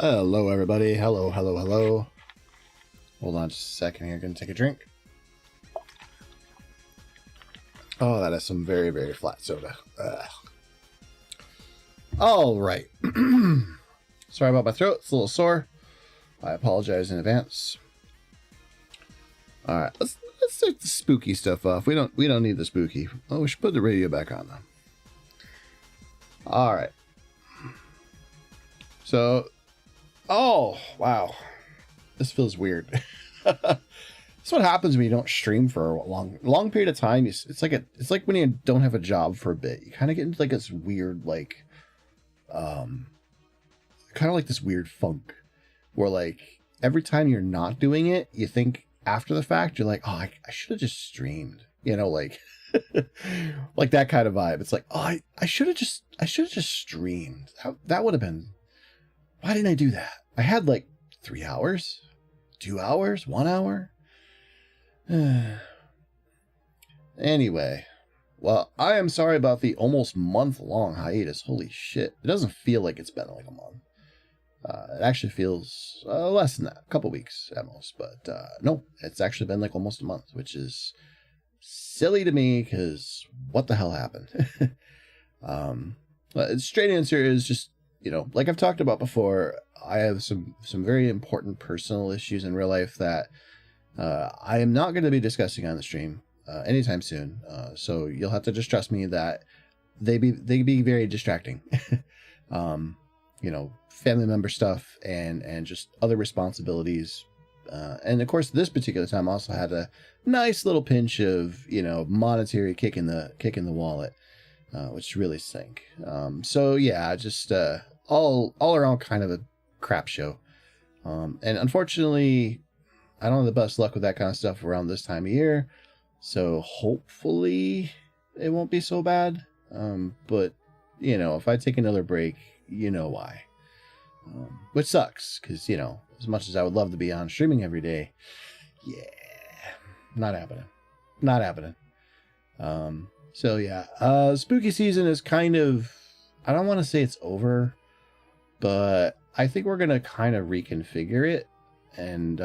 Hello, everybody. Hello, hello, hello. Hold on just a second here. Gonna take a drink. Oh, that is some very, very flat soda. All right. Sorry about my throat. It's a little sore. I apologize in advance. All right, let's take the spooky stuff off. We don't need the spooky. Oh, we should put the radio back on though. All right. So, oh wow, this feels weird. That's what happens when you don't stream for a long period of time. It's like when you don't have a job for a bit. You kind of get into like this weird kind of like this weird funk where like every time you're not doing it, you think after the fact you're like, oh, I should have just streamed. You know, like like that kind of vibe. It's like, oh, I should have just streamed. That would have been. Why didn't I do that? I had like 3 hours, 2 hours, 1 hour. Anyway, well, I am sorry about the almost month-long hiatus. Holy shit. It doesn't feel like it's been like a month. It actually feels less than that, a couple weeks at most. But no, it's actually been like almost a month, which is silly to me because what the hell happened? Straight answer is just, you know, like I've talked about before, I have some very important personal issues in real life that I am not going to be discussing on the stream anytime soon. So you'll have to just trust me that they be very distracting. You know, family member stuff and just other responsibilities. And of course, this particular time also had a nice little pinch of, you know, monetary kick in the wallet, which really sank. So yeah, just all around kind of a crap show. And unfortunately, I don't have the best luck with that kind of stuff around this time of year. So hopefully it won't be so bad. But you know, if I take another break, you know why. Which sucks, because, you know, as much as I would love to be on streaming every day, yeah, not happening. Not happening. So yeah, spooky season is kind of, I don't want to say it's over, but I think we're going to kind of reconfigure it and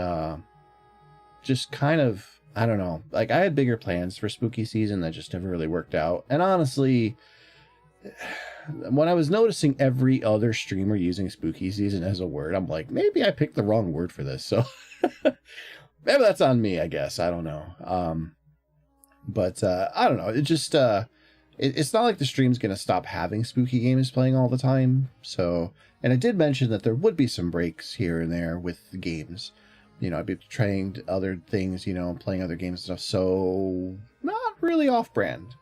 just kind of, I don't know, like I had bigger plans for spooky season that just never really worked out. And honestly, when I was noticing every other streamer using spooky season as a word, I'm like, maybe I picked the wrong word for this. So maybe that's on me, I guess. I don't know. But I don't know. It just, it's not like the stream's going to stop having spooky games playing all the time. So, and I did mention that there would be some breaks here and there with the games. You know, I'd be trying other things, you know, playing other games and stuff. So not really off brand.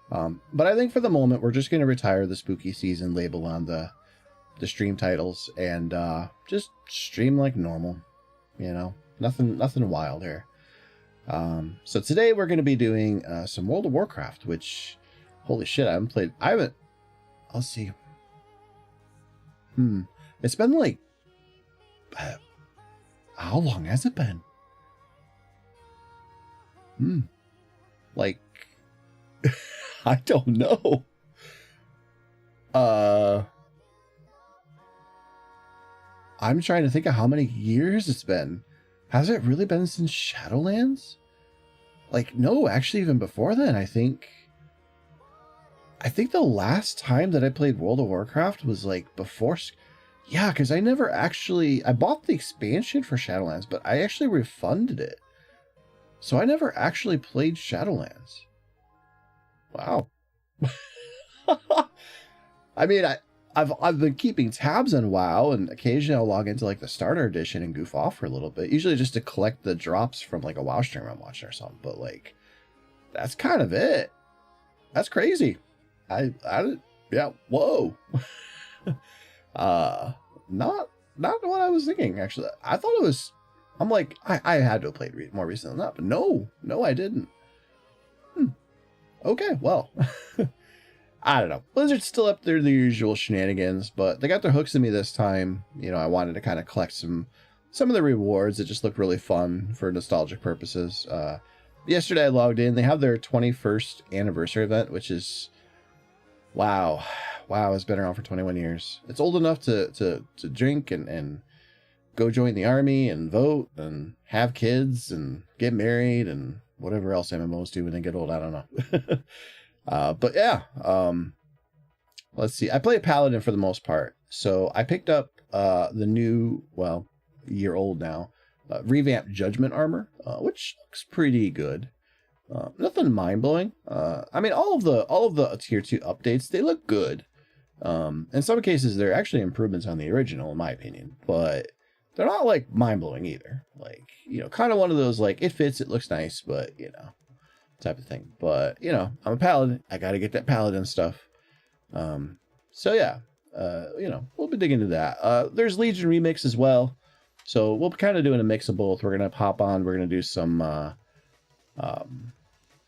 But I think for the moment, we're just going to retire the spooky season label on the stream titles and just stream like normal, you know, nothing wild here. So today we're going to be doing some World of Warcraft, which, holy shit, I'll see. It's been like, how long has it been? Like, I don't know. I'm trying to think of how many years it's been. Has it really been since Shadowlands? Like, no, actually, even before then, I think the last time that I played World of Warcraft was like before. Yeah, because I bought the expansion for Shadowlands, but I actually refunded it. So I never actually played Shadowlands. Wow. I mean, I've been keeping tabs on WoW, and occasionally I'll log into like the starter edition and goof off for a little bit, usually just to collect the drops from like a WoW stream I'm watching or something. But like, that's kind of it. That's crazy. Yeah. Whoa. Not what I was thinking. Actually, I thought it was. I'm like, I had to have played more recently than that, but no, I didn't. Okay, well, I don't know. Blizzard's still up there, the usual shenanigans, but they got their hooks in me this time. You know, I wanted to kind of collect some of the rewards that just look really fun for nostalgic purposes. Yesterday I logged in. They have their 21st anniversary event, which is, wow, it's been around for 21 years. It's old enough to drink and go join the army and vote and have kids and get married and whatever else MMOs do when they get old. I don't know. But yeah, let's see. I play a paladin for the most part. So I picked up the new, well, year old now, revamped judgment armor, which looks pretty good. Nothing mind blowing. I mean, all of the tier 2 updates, they look good. In some cases, they're actually improvements on the original, in my opinion, but they're not like mind blowing either. Like, you know, kind of one of those, like, it fits, it looks nice, but you know, type of thing. But you know, I'm a paladin. I got to get that paladin stuff. So yeah, you know, we'll be digging into that. There's Legion Remix as well. So we'll be kind of doing a mix of both. We're going to hop on. We're going to do some,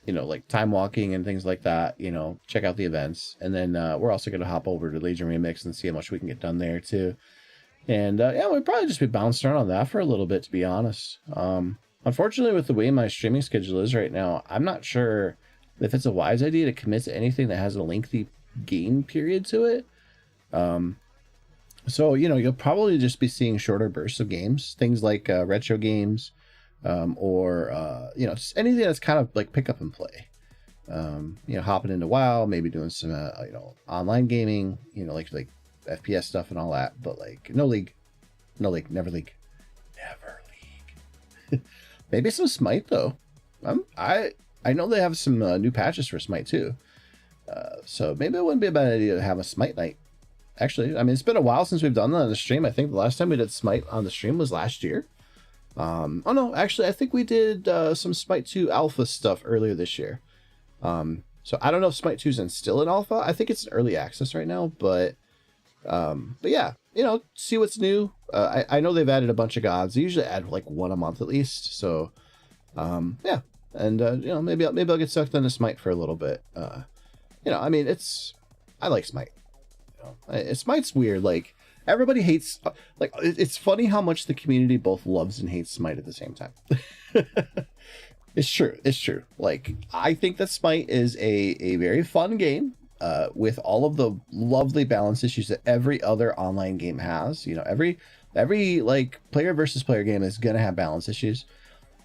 you know, like time walking and things like that, you know, check out the events. And then we're also going to hop over to Legion Remix and see how much we can get done there too. And yeah, we'll probably just be bouncing around on that for a little bit, to be honest. Unfortunately, with the way my streaming schedule is right now, I'm not sure if it's a wise idea to commit to anything that has a lengthy game period to it. So, you know, you'll probably just be seeing shorter bursts of games, things like retro games, or, you know, just anything that's kind of like pick up and play. You know, hopping into WoW, maybe doing some, you know, online gaming, you know, like FPS stuff and all that, but like no league, never league. Maybe some Smite though. I know they have some new patches for Smite too. So maybe it wouldn't be a bad idea to have a Smite night. Actually, I mean, it's been a while since we've done that on the stream. I think the last time we did Smite on the stream was last year. Oh no, actually, I think we did some Smite 2 alpha stuff earlier this year. So I don't know if Smite 2 is still in alpha. I think it's in early access right now, but yeah, you know, see what's new. I know they've added a bunch of gods. They usually add like one a month at least. So yeah, and you know, maybe I'll get sucked into Smite for a little bit. You know, I mean, I like Smite. You know, Smite's weird. Like everybody hates. Like it's funny how much the community both loves and hates Smite at the same time. It's true. It's true. Like I think that Smite is a very fun game. With all of the lovely balance issues that every other online game has. You know, every like player versus player game is gonna have balance issues,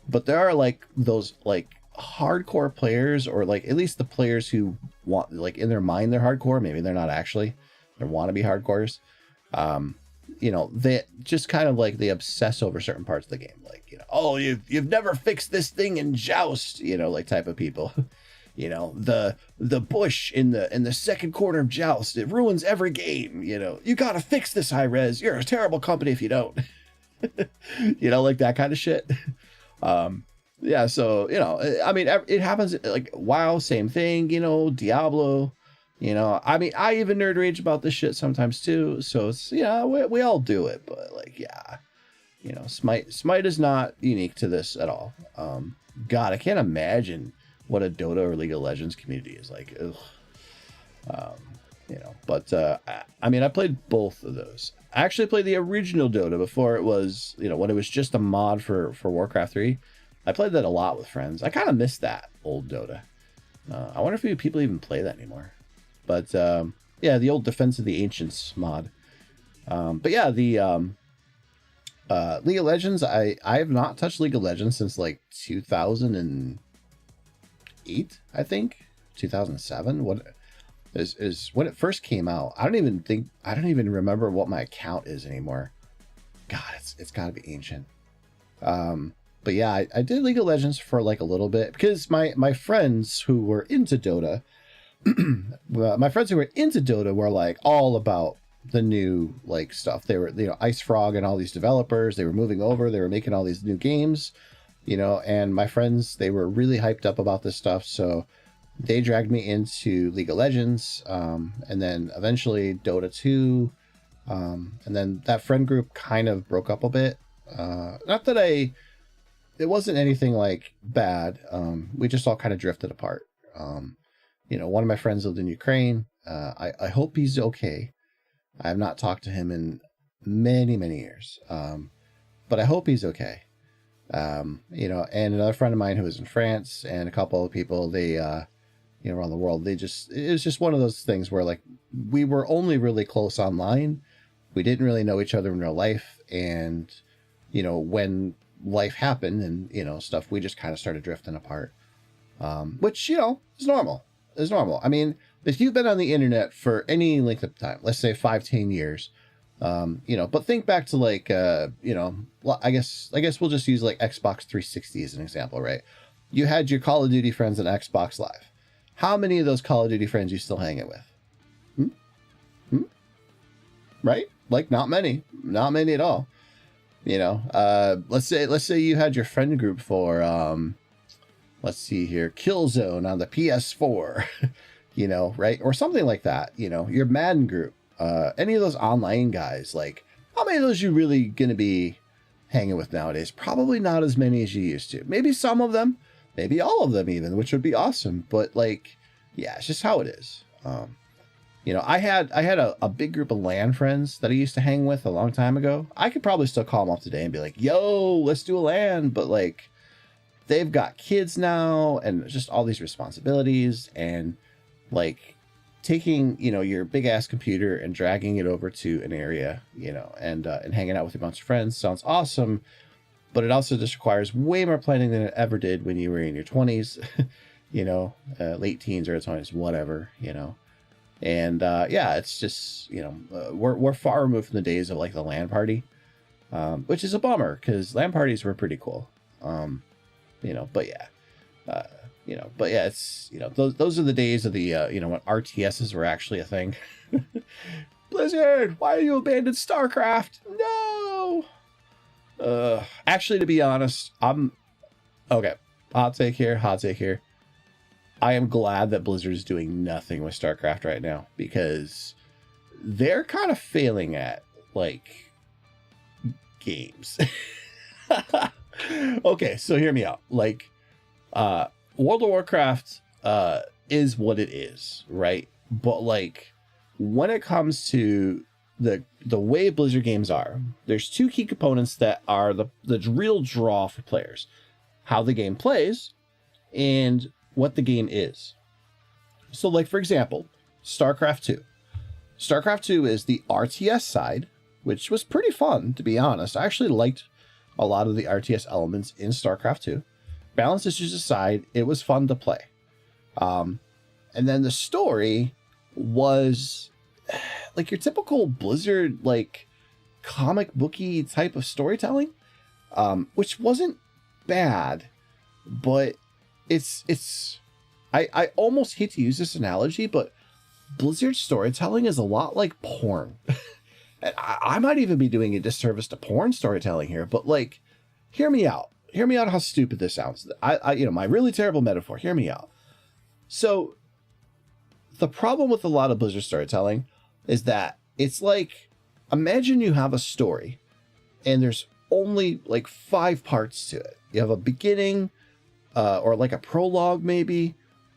but there are like those like hardcore players, or like at least the players who want, like in their mind they're hardcore, maybe they're not actually, they want to be hardcores. You know, they just kind of like they obsess over certain parts of the game, like, you know, oh, you've never fixed this thing in Joust, you know, like type of people. You know, the bush in the second corner of Joust, it ruins every game. You know, you gotta fix this, high res. You're a terrible company if you don't. You know, like that kind of shit. Yeah, so, you know, I mean, it happens, like WoW, same thing, you know, Diablo, you know, I mean, I even nerd rage about this shit sometimes too. So it's, yeah, we all do it, but like, yeah, you know, Smite is not unique to this at all. God, I can't imagine what a Dota or League of Legends community is like. Ugh. You know, but I mean, I played both of those. I actually played the original Dota before it was, you know, when it was just a mod for Warcraft 3. I played that a lot with friends. I kind of miss that old Dota. I wonder if people even play that anymore. But yeah, the old Defense of the Ancients mod. But yeah, the League of Legends, I have not touched League of Legends since like 2008, I think. 2007. What is when it first came out. I don't even remember what my account is anymore. God, it's got to be ancient. But yeah, I did League of Legends for like a little bit because my friends who were into Dota, were like all about the new like stuff. They were, you know, Ice Frog and all these developers. They were moving over. They were making all these new games, you know. And my friends, they were really hyped up about this stuff, so they dragged me into League of Legends, and then eventually Dota 2, and then that friend group kind of broke up a bit. Not that it wasn't anything like bad. We just all kind of drifted apart. You know, one of my friends lived in Ukraine. I hope he's okay. I have not talked to him in many, many years. But I hope he's okay. You know, and another friend of mine who was in France, and a couple of people, they, you know, around the world, it was just one of those things where like we were only really close online. We didn't really know each other in real life. And, you know, when life happened and, you know, stuff, we just kind of started drifting apart. Which, you know, is normal. Is normal. I mean, if you've been on the internet for any length of time, let's say 5-10 years, you know, but think back to like, you know, I guess we'll just use like Xbox 360 as an example, right? You had your Call of Duty friends on Xbox Live. How many of those Call of Duty friends you still hanging with? Right? Like not many at all. You know, let's say you had your friend group for, let's see here, Killzone on the PS4, you know, right? Or something like that, you know, your Madden group, any of those online guys, like how many of those you really going to be hanging with nowadays? Probably not as many as you used to. Maybe some of them, maybe all of them even, which would be awesome. But like, yeah, it's just how it is. You know, I had a big group of LAN friends that I used to hang with a long time ago. I could probably still call them up today and be like, yo, let's do a LAN. But like, they've got kids now and just all these responsibilities, and like taking, you know, your big ass computer and dragging it over to an area, you know, and hanging out with a bunch of friends sounds awesome. But it also just requires way more planning than it ever did when you were in your 20s, you know, late teens or 20s, whatever, you know. And yeah, it's just, you know, we're far removed from the days of like the LAN party, which is a bummer because LAN parties were pretty cool. You know, but yeah, But yeah, it's, those are the days of the, when RTSs were actually a thing. Blizzard, why are you abandoned StarCraft? No! Actually, to be honest, okay. Hot take here. I am glad that Blizzard is doing nothing with StarCraft right now, because they're kind of failing at, like, games. Okay, so hear me out. Like, World of Warcraft is what it is, right? But, like, when it comes to the way Blizzard games are, there's two key components that are the real draw for players: how the game plays and what the game is. So, like, for example, StarCraft 2. StarCraft 2 is the RTS side, which was pretty fun, to be honest. I actually liked a lot of the RTS elements in StarCraft 2. Balance issues aside, it was fun to play. And then the story was like your typical Blizzard, like, comic booky type of storytelling, which wasn't bad, but I almost hate to use this analogy, but Blizzard storytelling is a lot like porn. And I might even be doing a disservice to porn storytelling here, but, like, hear me out. Hear me out how stupid this sounds. My really terrible metaphor, hear me out. So the problem with a lot of Blizzard storytelling is that it's like, imagine you have a story and there's only like 5 parts to it. You have a beginning, or like a prologue, maybe.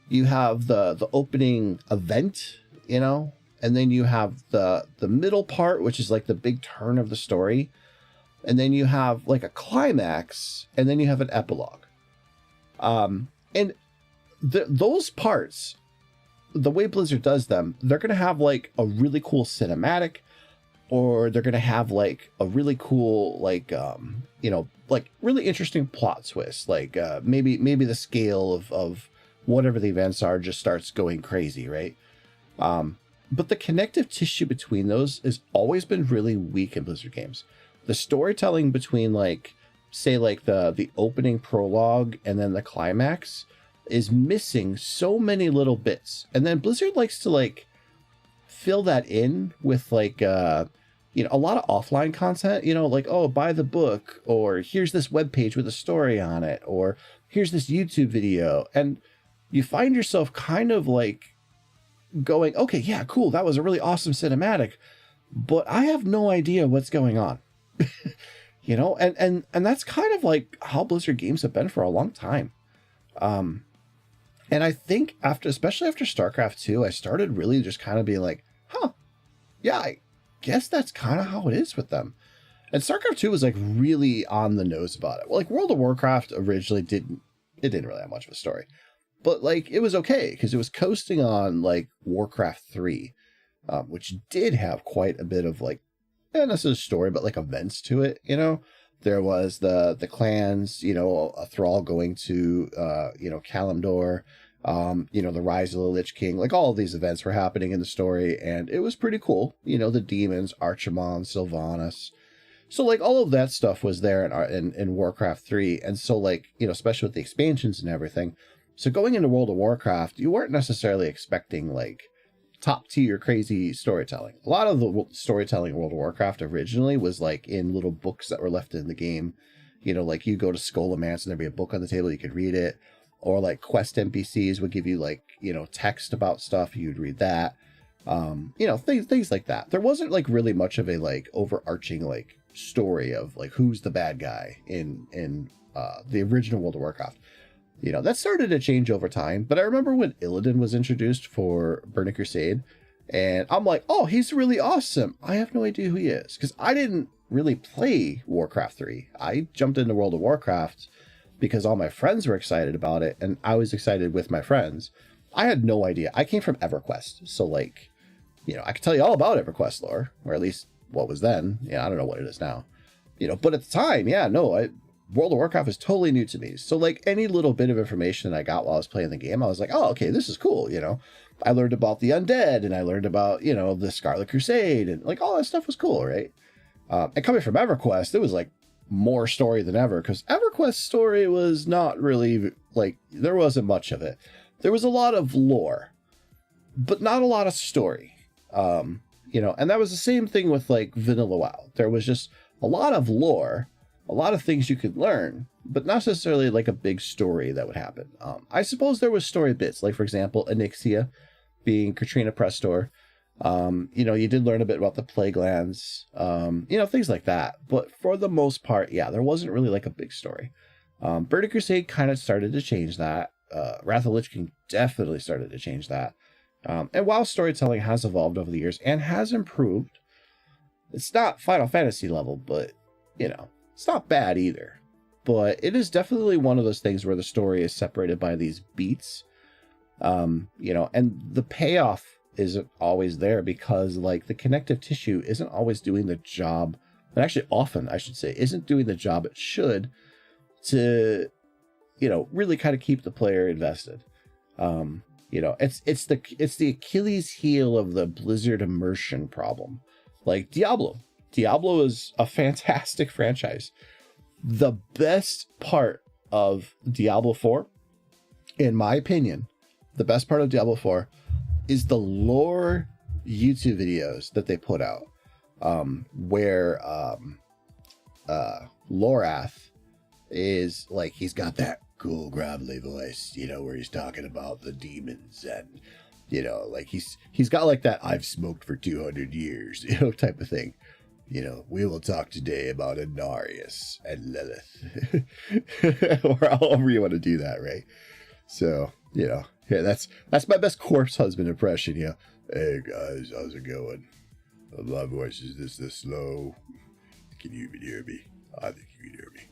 You have the opening event, and then you have the middle part, which is like the big turn of the story. And then you have like a climax, and then you have an epilogue. And those parts, the way Blizzard does them, they're going to have like a really cool cinematic, or they're going to have like a really cool, like, like really interesting plot twist. Like, maybe the scale of whatever the events are just starts going crazy, right? But the connective tissue between those has always been really weak in Blizzard games. The storytelling between, like, say, like the opening prologue and then the climax is missing so many little bits. And then Blizzard likes to, like, fill that in with, like, a lot of offline content, like, oh, buy the book, or here's this webpage with a story on it, or here's this YouTube video. And you find yourself kind of like going, okay, yeah, cool, that was a really awesome cinematic, but I have no idea what's going on. And that's kind of like how Blizzard games have been for a long time. And I think especially after StarCraft 2, I started really just kind of being like, yeah, I guess that's kind of how it is with them. And StarCraft 2 was like really on the nose about it. Well, like World of Warcraft originally didn't really have much of a story, but like it was okay because it was coasting on like Warcraft 3, which did have quite a bit of like, not necessarily a story, but like events to it. There was the clans, a Thrall going to, Kalimdor, the rise of the Lich King, like all of these events were happening in the story, and it was pretty cool. The demons, Archimonde, Sylvanas. So like all of that stuff was there in Warcraft 3. And so like, especially with the expansions and everything. So going into World of Warcraft, you weren't necessarily expecting like top tier crazy storytelling. A lot of the storytelling in World of Warcraft originally was like in little books that were left in the game. Like you go to Scholomance and there'd be a book on the table, you could read it. Or like quest NPCs would give you like, text about stuff, you'd read that. Things like that. There wasn't like really much of a like overarching like story of like who's the bad guy in the original World of Warcraft. That started to change over time, but I remember when Illidan was introduced for Burning Crusade, and I'm like, oh, he's really awesome. I have no idea who he is, because I didn't really play Warcraft 3. I jumped into World of Warcraft because all my friends were excited about it, and I was excited with my friends. I had no idea. I came from EverQuest, so like, I could tell you all about EverQuest lore, or at least what was then. I don't know what it is now. But at the time, World of Warcraft was totally new to me. So like any little bit of information that I got while I was playing the game, I was like, oh, okay, this is cool. I learned about the undead, and I learned about, the Scarlet Crusade, and like all that stuff was cool, right? And coming from EverQuest, it was like more story than ever, because EverQuest's story was not really Like, there wasn't much of it. There was a lot of lore, but not a lot of story. You know, and that was the same thing with like Vanilla WoW. There was just a lot of lore, a lot of things you could learn, but not necessarily like a big story that would happen. I suppose there was story bits, like for example, Onyxia being Katrina Prestor. You know, you did learn a bit about the Plague Lands, you know, things like that. But for the most part, yeah, there wasn't really like a big story. Burning Crusade kind of started to change that. Wrath of Lich King definitely started to change that. And while storytelling has evolved over the years and has improved, it's not Final Fantasy level, but, you know, it's not bad either. But it is definitely one of those things where the story is separated by these beats, you know, and the payoff isn't always there because, like, the connective tissue isn't always doing the job, and actually often, I should say, isn't doing the job it should to, you know, really kind of keep the player invested. You know, it's the Achilles heel of the Blizzard immersion problem. Like Diablo is a fantastic franchise. The best part of Diablo 4, in my opinion, the best part of Diablo 4 is the lore YouTube videos that they put out, where Lorath is like, he's got that cool gravelly voice, you know, where he's talking about the demons, and, you know, like he's got like that "I've smoked for 200 years," you know, type of thing. You know, we will talk today about Anarius and Lilith, or however you want to do that, right? So, you know, yeah, that's my best corpse husband impression. You know, hey guys, how's it going? My voice is this slow. Can you even hear me? I think you can hear me.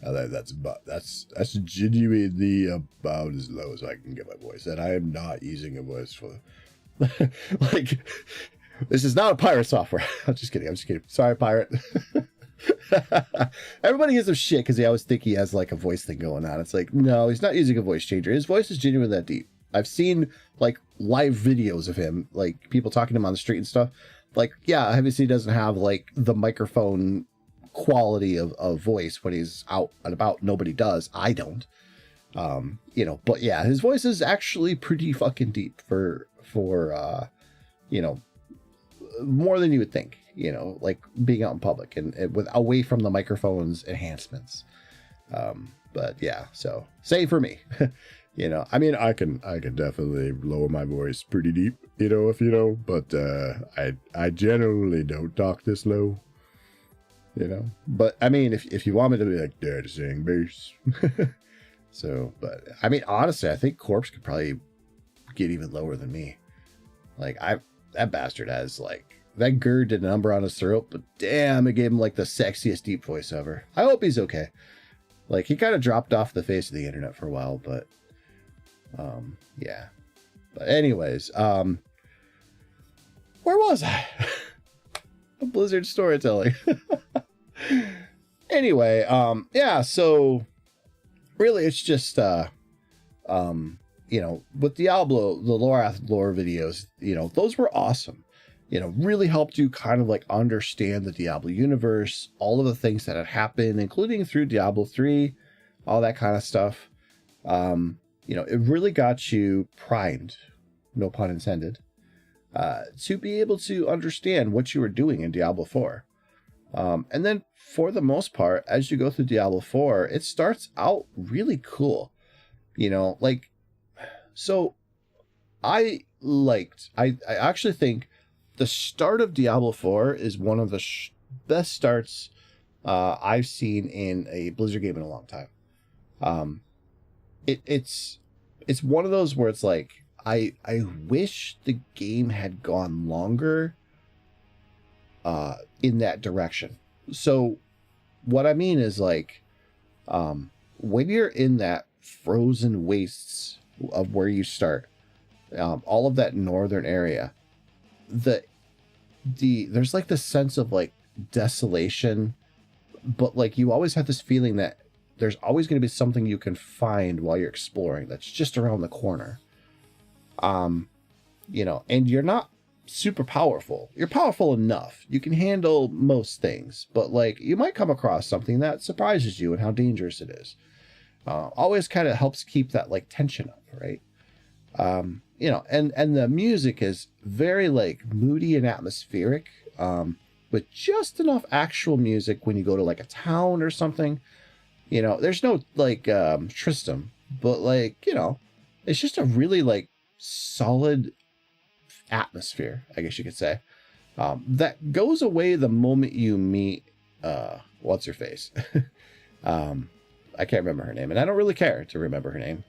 That's genuinely about as low as I can get my voice, and I am not using a voice for like, this is not a pirate software. I'm just kidding. Sorry, pirate. Everybody gives him shit because they always think he has like a voice thing going on. It's like, no, he's not using a voice changer. His voice is genuinely that deep. I've seen like live videos of him, like people talking to him on the street and stuff. Like, yeah, obviously he doesn't have like the microphone quality of voice when he's out and about. Nobody does. I don't. You know, but yeah, his voice is actually pretty fucking deep for you know, more than you would think, you know, like being out in public and with away from the microphone's enhancements. But yeah, so same for me. You know, I mean, I can definitely lower my voice pretty deep, you know, if you know, but I generally don't talk this low. You know, but I mean, if you want me to be like, dare to sing bass. So, but I mean, honestly, I think Corpse could probably get even lower than me. Like, that bastard has like, that GERD did a number on his throat, but damn, it gave him like the sexiest deep voice ever. I hope he's okay. Like, he kind of dropped off the face of the internet for a while, but yeah. But anyways, where was I? Blizzard storytelling. Anyway, yeah, so really it's just you know, with Diablo, the Lorath lore videos, you know, those were awesome. You know, really helped you kind of like understand the Diablo universe, all of the things that had happened, including through Diablo 3, all that kind of stuff. You know, it really got you primed, no pun intended, to be able to understand what you were doing in Diablo 4. And then for the most part, as you go through Diablo 4, it starts out really cool. You know, like, so I actually think the start of Diablo 4 is one of the best starts I've seen in a Blizzard game in a long time. It's one of those where it's like, I wish the game had gone longer in that direction. So what I mean is like, when you're in that frozen wastes of where you start, all of that northern area, there's like this sense of like desolation, but like you always have this feeling that there's always going to be something you can find while you're exploring that's just around the corner. You know, and you're not super powerful. You're powerful enough. You can handle most things, but like you might come across something that surprises you and how dangerous it is. always kind of helps keep that like tension up, right? You know, and the music is very like moody and atmospheric, with just enough actual music when you go to like a town or something. You know, there's no like Tristram, but like, you know, it's just a really like solid atmosphere, I guess you could say. That goes away the moment you meet what's her face. I can't remember her name, and I don't really care to remember her name.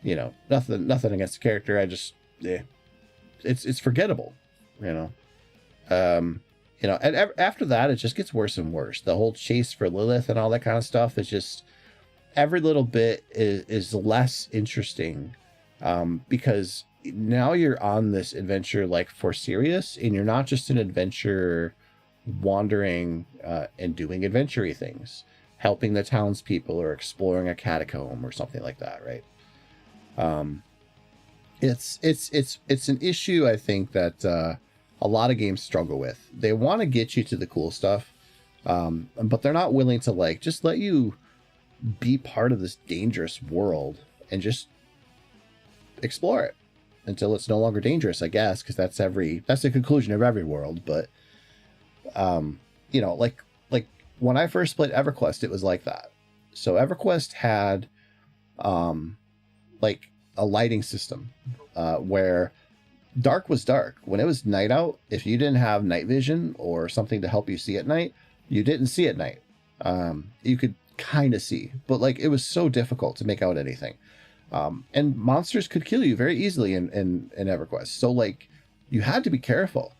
You know, nothing against the character. I just, it's forgettable, you know. You know, and after that, it just gets worse and worse. The whole chase for Lilith and all that kind of stuff is just, every little bit is less interesting, because now you're on this adventure like for serious, and you're not just an adventurer wandering and doing adventure-y things, helping the townspeople or exploring a catacomb or something like that, right? It's an issue, I think, that a lot of games struggle with. They want to get you to the cool stuff, but they're not willing to like just let you be part of this dangerous world and just explore it until it's no longer dangerous, I guess, because that's the conclusion of every world. But you know, like when I first played EverQuest, it was like that. So EverQuest had like a lighting system where dark was dark. When it was night out, if you didn't have night vision or something to help you see at night, you didn't see at night. You could kind of see, but like it was so difficult to make out anything. And monsters could kill you very easily in EverQuest. So like you had to be careful.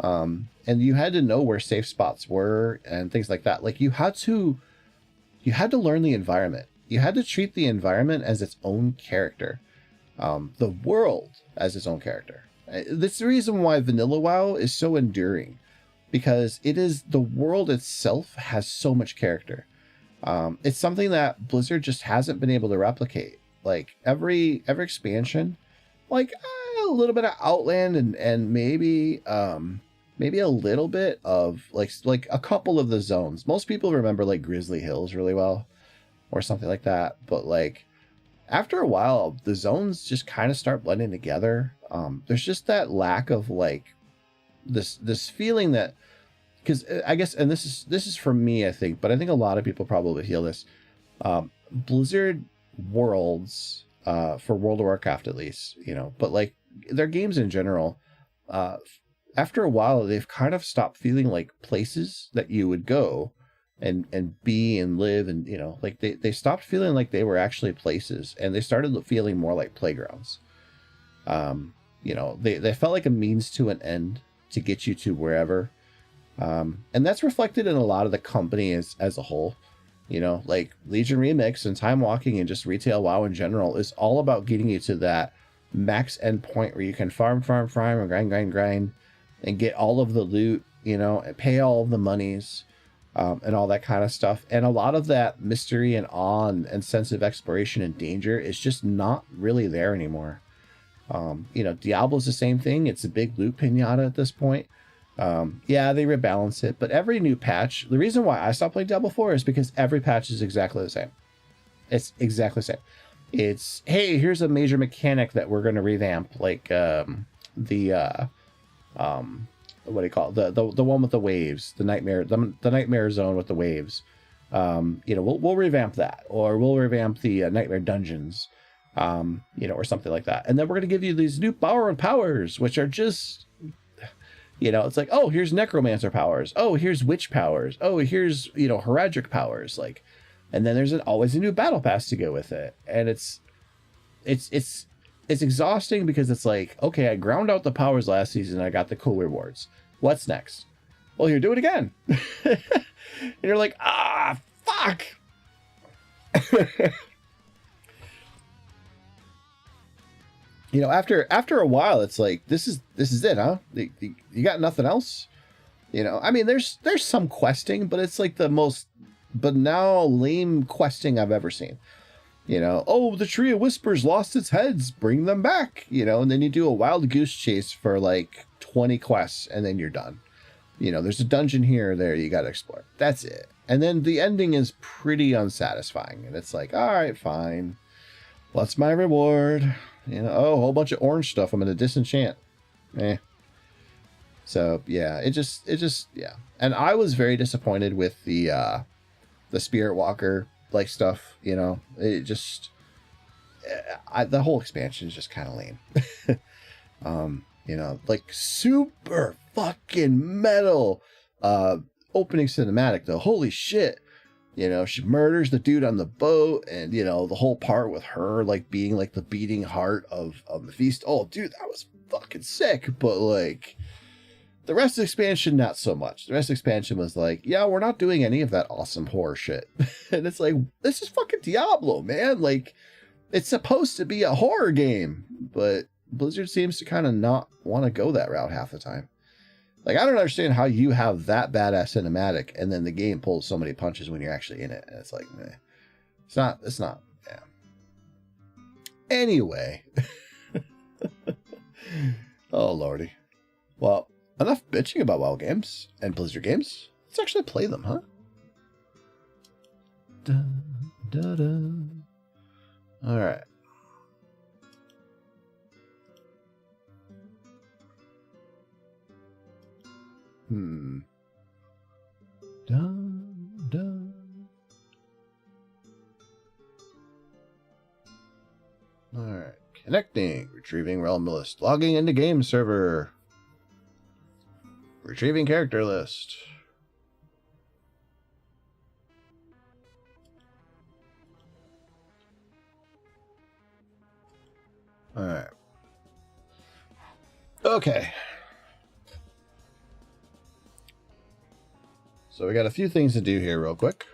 And you had to know where safe spots were and things like that. Like you had to learn the environment. You had to treat the environment as its own character. The world as its own character. That's the reason why Vanilla WoW is so enduring, because the world itself has so much character. It's something that Blizzard just hasn't been able to replicate. Like every expansion, like a little bit of Outland and maybe a little bit of like a couple of the zones. Most people remember like Grizzly Hills really well or something like that, but like after a while, the zones just kind of start blending together. There's just that lack of like this feeling that, because I guess, and this is for me, I think, but I think a lot of people probably feel this. Blizzard worlds, for World of Warcraft at least, you know, but like their games in general, after a while, they've kind of stopped feeling like places that you would go and be and live, and you know, like they stopped feeling like they were actually places, and they started feeling more like playgrounds. You know, they felt like a means to an end to get you to wherever, and that's reflected in a lot of the company as a whole. You know, like Legion Remix and Time Walking and just retail WoW in general is all about getting you to that max end point where you can farm and grind and get all of the loot, you know, and pay all of the monies. And all that kind of stuff. And a lot of that mystery and awe and sense of exploration and danger is just not really there anymore. You know, Diablo's the same thing. It's a big loot pinata at this point. Yeah, they rebalance it, but every new patch, the reason why I stopped playing Diablo 4 is because every patch is exactly the same. It's exactly the same. It's, hey, here's a major mechanic that we're going to revamp, like what do you call it? The one with the waves, the nightmare zone with the waves. You know, we'll revamp that, or we'll revamp the nightmare dungeons, you know, or something like that. And then we're going to give you these new powers, which are just, you know, it's like, oh, here's necromancer powers. Oh, here's witch powers. Oh, here's, you know, heraldic powers. Like, and then there's always a new battle pass to go with it. And it's exhausting because it's like, okay, I ground out the powers last season. I got the cool rewards. What's next? Well, here, do it again. And you're like, fuck. You know, after a while, it's like, this is it, huh? You got nothing else? You know, I mean, there's some questing, but it's like the most banal, lame questing I've ever seen. You know, oh, the Tree of Whispers lost its heads, bring them back, you know, and then you do a wild goose chase for like 20 quests and then you're done. You know, there's a dungeon here or there you got to explore. That's it. And then the ending is pretty unsatisfying. And it's like, all right, fine. What's my reward? You know, oh, a whole bunch of orange stuff I'm going to disenchant. Eh. So, yeah, it just, yeah. And I was very disappointed with the Spirit Walker, like, stuff, you know. It just, the whole expansion is just kind of lame. You know, like, super fucking metal opening cinematic, though. Holy shit. You know, she murders the dude on the boat, and, you know, the whole part with her, like, being, like, the beating heart of the feast. Oh, dude, that was fucking sick. But, like, the rest of the expansion, not so much. The rest of the expansion was like, yeah, we're not doing any of that awesome horror shit. And it's like, this is fucking Diablo, man. Like, it's supposed to be a horror game, but Blizzard seems to kind of not want to go that route half the time. Like, I don't understand how you have that badass cinematic and then the game pulls so many punches when you're actually in it. And it's like, meh. It's not, yeah. Anyway. Oh, lordy. Well, enough bitching about WoW games and Blizzard games. Let's actually play them, huh? Da, da, da. All right. Dun, dun. All right. Connecting. Retrieving realm list. Logging into game server. Retrieving character list. All right. Okay. So we got a few things to do here real quick.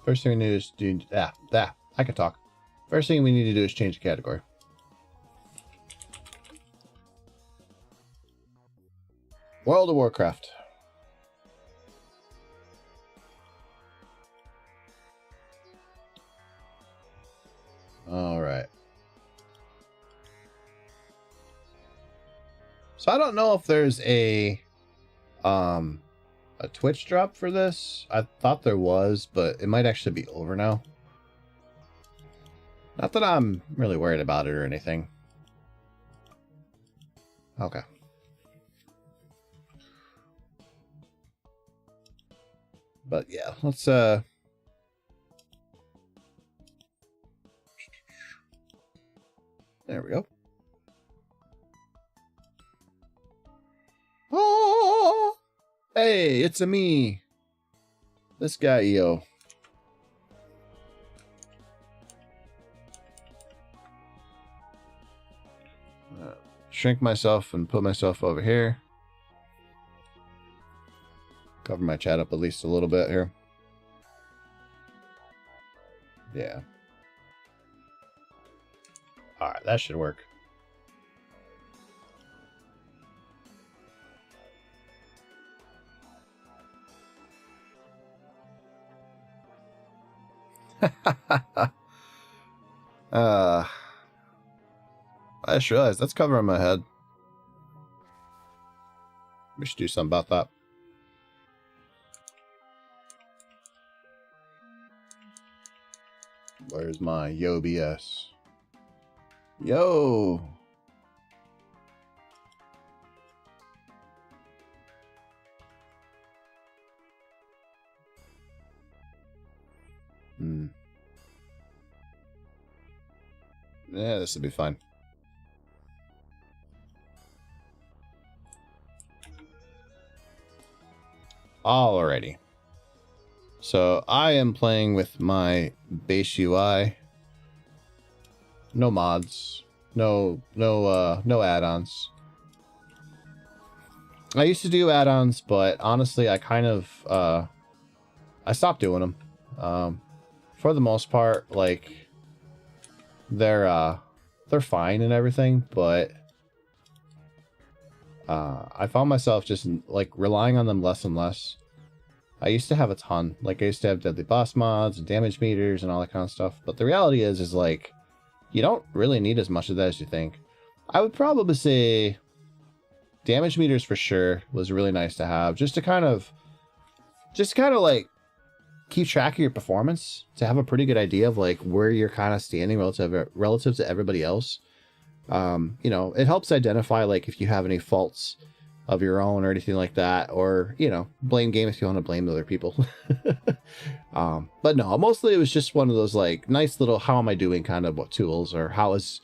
First thing we need is do I can talk. First thing we need to do is change the category. World of Warcraft. All right. So I don't know if there's a Twitch drop for this. I thought there was, but it might actually be over now. Not that I'm really worried about it or anything. Okay. But yeah, let's there we go. Oh, hey, it's a me. This guy, yo. Shrink myself and put myself over here. Cover my chat up at least a little bit here. Yeah. All right, that should work. I just realized that's covering my head. We should do something about that. Where's my Yo BS? Yo! Yeah, this will be fine. Alrighty. So I am playing with my base UI. No mods. No add-ons. I used to do add-ons, but honestly, I kind of I stopped doing them. For the most part, like they're fine and everything, but I found myself just like relying on them less and less. I used to have a ton. Like I used to have deadly boss mods and damage meters and all that kind of stuff. But the reality is like you don't really need as much of that as you think. I would probably say damage meters for sure was really nice to have, just to kind of like keep track of your performance, to have a pretty good idea of like where you're kind of standing relative to everybody else. You know, it helps identify like if you have any faults of your own or anything like that, or, you know, blame game if you want to blame other people. But no, mostly it was just one of those like nice little how am I doing kind of what tools, or how is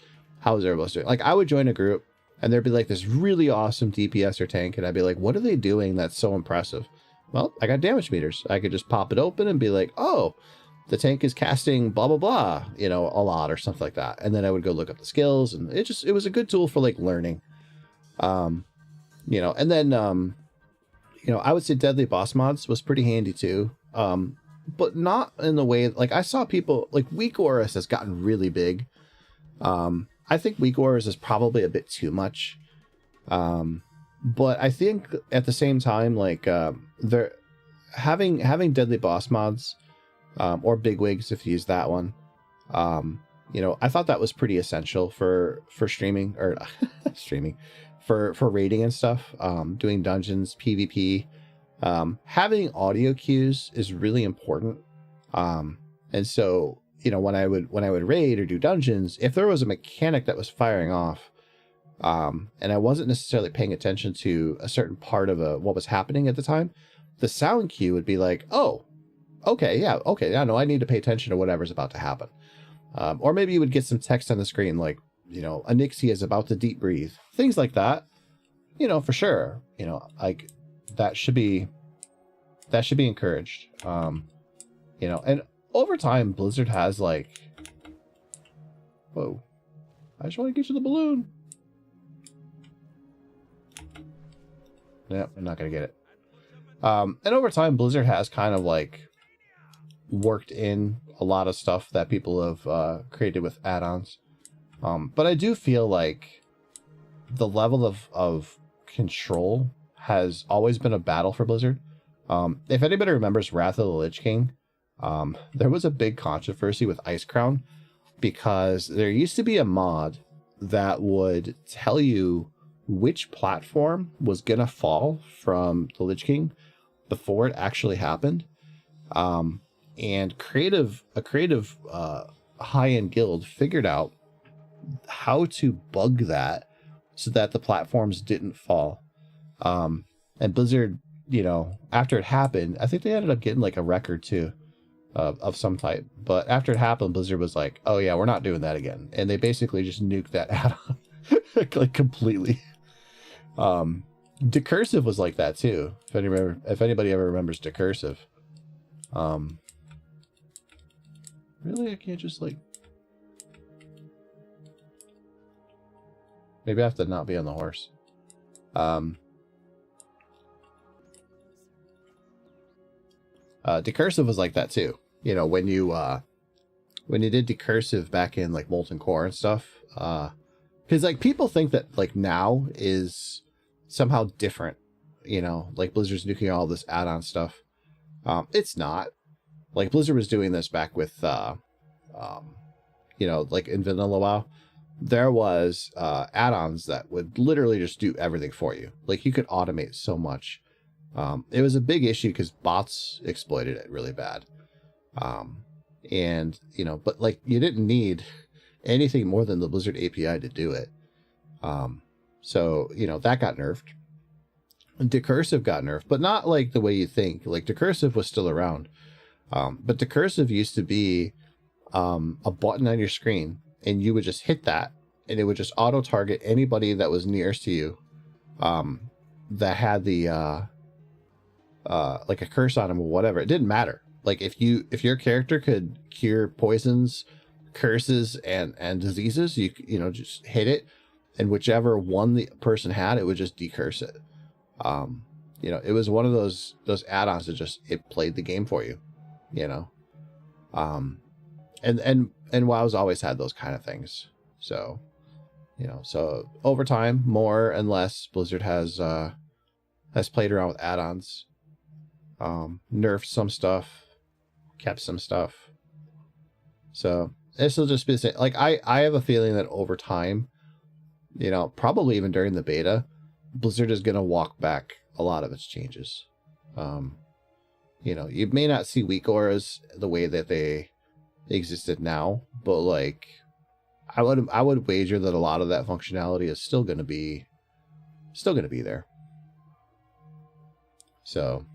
everybody doing. Like I would join a group and there'd be like this really awesome DPS or tank, and I'd be like, what are they doing that's so impressive? Well, I got damage meters. I could just pop it open and be like, oh, the tank is casting blah, blah, blah, you know, a lot or something like that. And then I would go look up the skills, and it was a good tool for like learning. You know, and then, you know, I would say deadly boss mods was pretty handy too. But not in the way, like I saw people like weak auras has gotten really big. I think weak auras is probably a bit too much. But I think at the same time, like, they're having deadly boss mods, or bigwigs, if you use that one. You know, I thought that was pretty essential for streaming, or streaming, for raiding and stuff, doing dungeons, PvP. Having audio cues is really important. And so, you know, when I would raid or do dungeons, if there was a mechanic that was firing off, and I wasn't necessarily paying attention to a certain part of what was happening at the time, the sound cue would be like, oh, okay, yeah, no, I need to pay attention to whatever's about to happen. Or maybe you would get some text on the screen like, you know, Anixia is about to deep breathe, things like that. You know, for sure, you know, like that should be encouraged. You know, and over time, Blizzard has like, whoa, I just want to get you the balloon. Yep, I'm not going to get it. And over time, Blizzard has kind of like worked in a lot of stuff that people have created with add-ons. But I do feel like the level of control has always been a battle for Blizzard. If anybody remembers Wrath of the Lich King, there was a big controversy with Ice Crown because there used to be a mod that would tell you which platform was gonna fall from the Lich King before it actually happened. And a creative high-end guild figured out how to bug that so that the platforms didn't fall. And Blizzard, you know, after it happened, I think they ended up getting like a record too, of some type. But after it happened, Blizzard was like, oh yeah, we're not doing that again. And they basically just nuked that add-on like completely. Decursive was like that too. If anybody ever remembers Decursive. Really, I can't just like, maybe I have to not be on the horse. Decursive was like that too. You know, when you did Decursive back in like Molten Core and stuff, because like people think that like now is somehow different, you know, like Blizzard's nuking all this add-on stuff. It's not. Like Blizzard was doing this back with you know, like in vanilla WoW, there was add-ons that would literally just do everything for you. Like you could automate so much. It was a big issue because bots exploited it really bad. And you know, but like you didn't need anything more than the Blizzard API to do it. So, you know, that got nerfed. Decursive got nerfed, but not like the way you think. Like Decursive was still around. But Decursive used to be a button on your screen, and you would just hit that, and it would just auto target anybody that was nearest to you, that had the like a curse on him or whatever. It didn't matter. Like if your character could cure poisons, curses, and diseases, you know, just hit it, and whichever one the person had, it would just decurse it. You know, it was one of those add-ons that just, it played the game for you, you know. And WoW's always had those kind of things. So, you know, so over time, more and less, Blizzard has played around with add-ons, nerfed some stuff, kept some stuff. So this will just be the same. Like I have a feeling that over time, you know, probably even during the beta, Blizzard is going to walk back a lot of its changes. You know, you may not see weak auras the way that they existed now, but like I would wager that a lot of that functionality is still going to be there. So,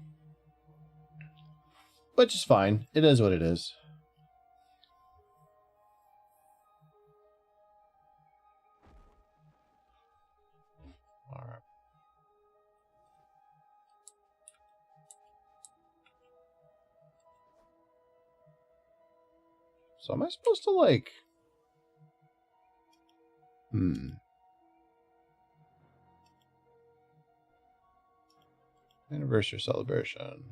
but just fine. It is what it is. All right. So am I supposed to like... Anniversary celebration.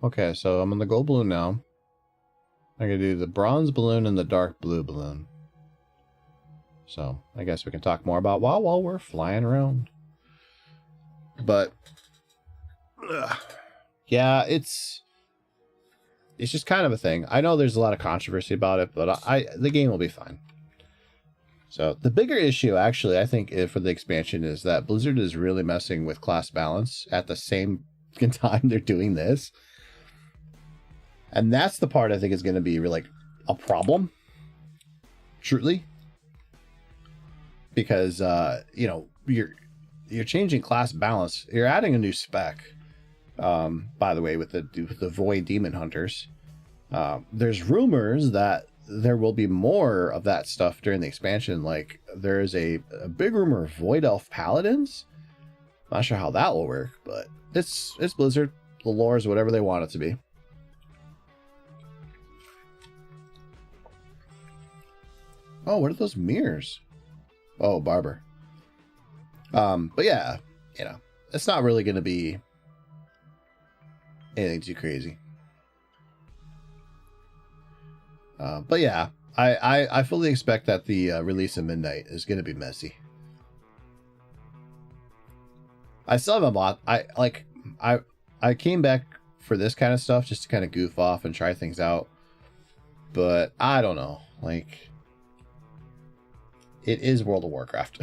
Okay, so I'm on the gold balloon now. I'm going to do the bronze balloon and the dark blue balloon. So, I guess we can talk more about WoW while we're flying around. But, yeah, it's just kind of a thing. I know there's a lot of controversy about it, but the game will be fine. So, the bigger issue, actually, I think, for the expansion is that Blizzard is really messing with class balance at the same time they're doing this. And that's the part I think is going to be like a problem, truly, because you know, you're changing class balance. You're adding a new spec, by the way, with the Void Demon Hunters. There's rumors that there will be more of that stuff during the expansion. Like there is a big rumor of Void Elf Paladins. Not sure how that will work, but it's Blizzard. The lore is whatever they want it to be. Oh, what are those mirrors? Oh, Barber. But yeah, you know, it's not really going to be anything too crazy. But yeah, I fully expect that the release of Midnight is going to be messy. I still have a lot. I came back for this kind of stuff just to kind of goof off and try things out. But I don't know, like... It is World of Warcraft.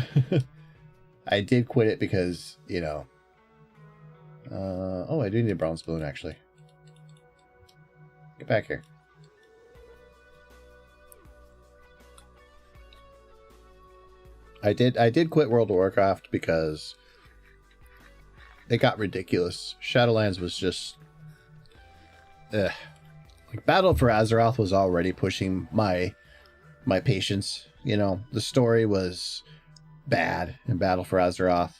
I did quit it because, you know... oh, I do need a bronze balloon, actually. Get back here. I did quit World of Warcraft because it got ridiculous. Shadowlands was just... like, Battle for Azeroth was already pushing my patience. You know, the story was bad in Battle for Azeroth.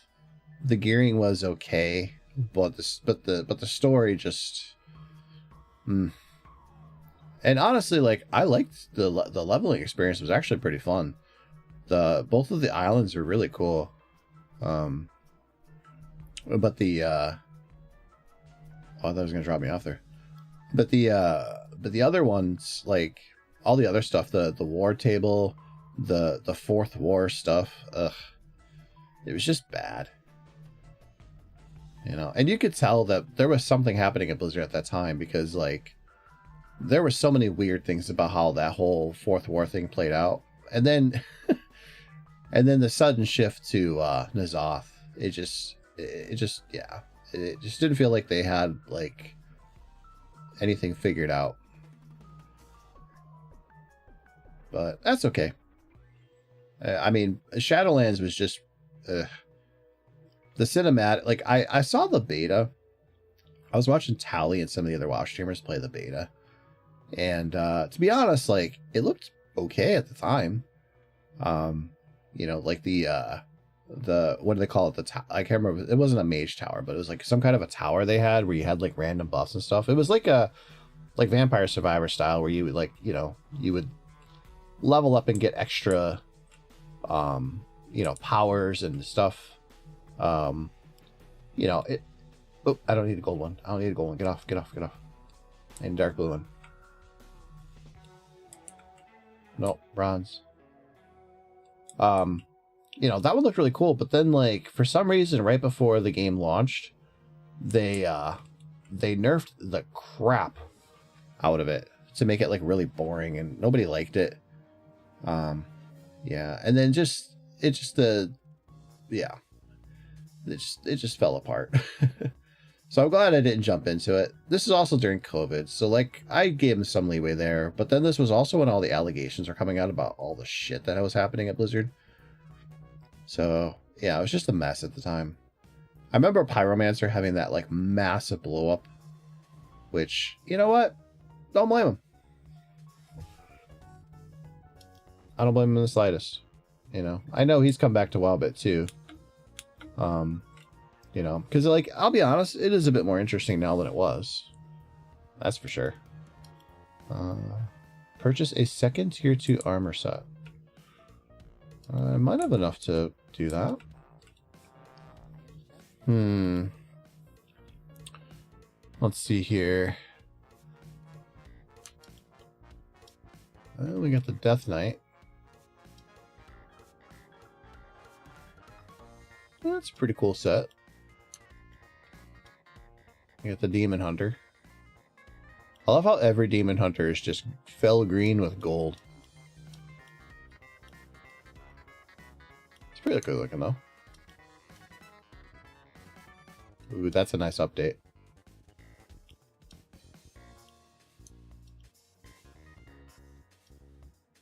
The gearing was okay, but the story just... And honestly, like, I liked the leveling experience. It was actually pretty fun. Both of the islands were really cool. But the oh, I thought it was gonna drop me off there. But the other ones, like all the other stuff, the war table, the fourth war stuff, it was just bad. You know, and you could tell that there was something happening at Blizzard at that time because, like, there were so many weird things about how that whole fourth war thing played out, and then and then the sudden shift to N'Zoth, it just didn't feel like they had like anything figured out. But that's okay. I mean, Shadowlands was just the cinematic. Like, I saw the beta. I was watching Tally and some of the other WoW streamers play the beta, and to be honest, like, it looked okay at the time. You know, like the what do they call it? I can't remember. It wasn't a mage tower, but it was like some kind of a tower they had where you had like random buffs and stuff. It was like like Vampire Survivor style, where you would, like, you know, you would level up and get extra you know, powers and stuff. You know, it... Oh, I don't need a gold one. I don't need a gold one. Get off. And dark blue one. No, bronze. You know, that one looked really cool, but then like for some reason right before the game launched, they nerfed the crap out of it to make it like really boring, and nobody liked it. Yeah, and then it just fell apart. So I'm glad I didn't jump into it. This is also during COVID, so like I gave him some leeway there, but then this was also when all the allegations were coming out about all the shit that was happening at Blizzard. So yeah, it was just a mess at the time. I remember Pyromancer having that like massive blow up, which, you know what? Don't blame him. I don't blame him in the slightest. You know, I know he's come back to WoW a bit too. You know, because like, I'll be honest, it is a bit more interesting now than it was. That's for sure. Purchase a second tier 2 armor set. I might have enough to do that. Let's see here. We got the Death Knight. That's a pretty cool set. We got the Demon Hunter. I love how every Demon Hunter is just fell green with gold. It's pretty good looking though. Ooh, that's a nice update.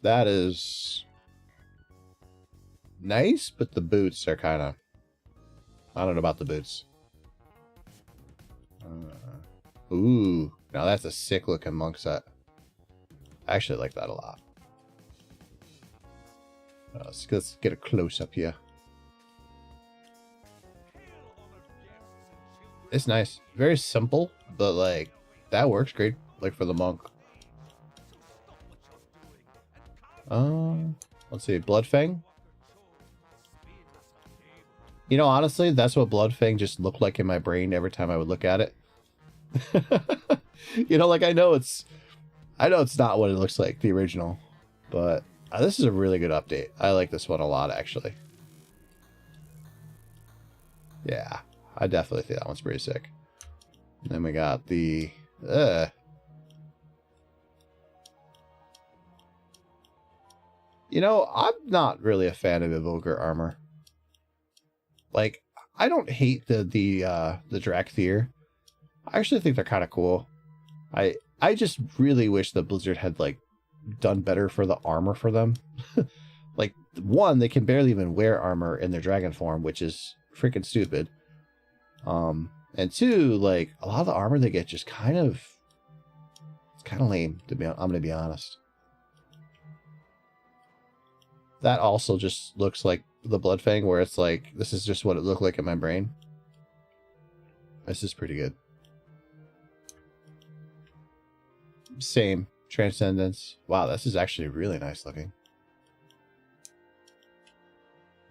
That is nice, but the boots are kind of... I don't know about the boots. Ooh, now that's a sick looking monk set. I actually like that a lot. Let's get a close up here. It's nice. Very simple, but like that works great like for the monk. Let's see, Bloodfang. You know, honestly, that's what Bloodfang just looked like in my brain every time I would look at it. You know, like I know it's not what it looks like, the original, but this is a really good update. I like this one a lot, actually. Yeah, I definitely think that one's pretty sick. And then we got the you know, I'm not really a fan of Evoker armor. Like, I don't hate the Drakthir. I actually think they're kind of cool. I just really wish that Blizzard had like done better for the armor for them. Like, one, they can barely even wear armor in their dragon form, which is freaking stupid. And two, like a lot of the armor they get just kind of lame. I'm gonna be honest. That also just looks like the Bloodfang, where it's like, this is just what it looked like in my brain. This is pretty good. Same. Transcendence. Wow, this is actually really nice looking.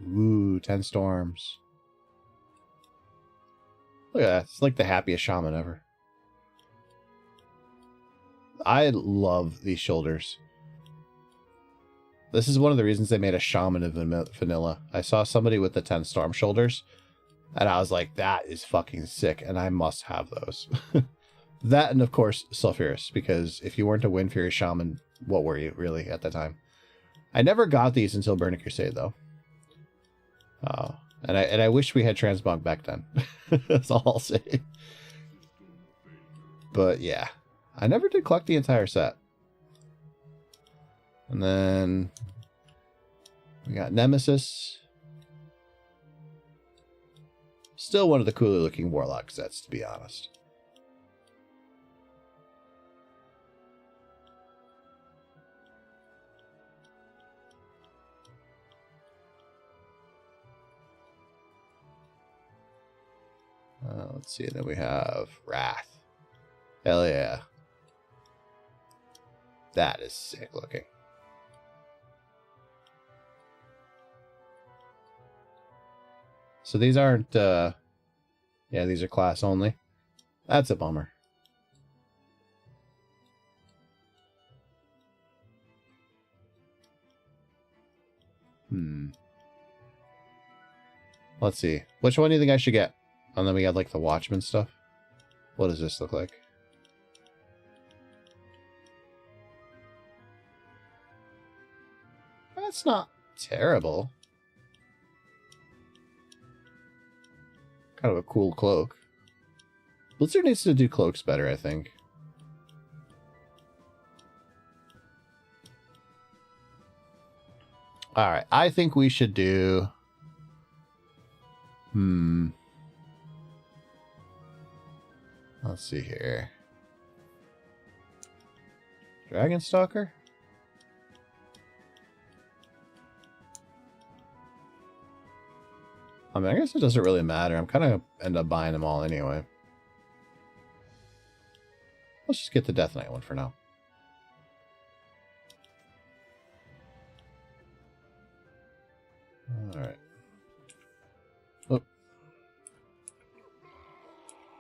Ooh, 10 storms. Look at that. It's like the happiest shaman ever. I love these shoulders. This is one of the reasons they made a shaman of vanilla. I saw somebody with the 10 storm shoulders, and I was like, that is fucking sick, and I must have those. That, and of course, Sulfuris, because if you weren't a Wind Fury shaman, what were you, really, at the time? I never got these until Burning Crusade, though. And I wish we had Transmog back then. That's all I'll say. But, yeah. I never did collect the entire set. And then we got Nemesis. Still one of the cooler looking Warlock sets, to be honest. Let's see, then we have Wrath. Hell yeah. That is sick looking. So these aren't, yeah, these are class only. That's a bummer. Let's see. Which one do you think I should get? And then we got like the Watchmen stuff. What does this look like? That's not terrible. Kind of a cool cloak. Blizzard needs to do cloaks better, I think. Alright, I think we should do... Let's see here. Dragon Stalker? I mean, I guess it doesn't really matter. I'm kind of end up buying them all anyway. Let's just get the Death Knight one for now. Alright. Oh.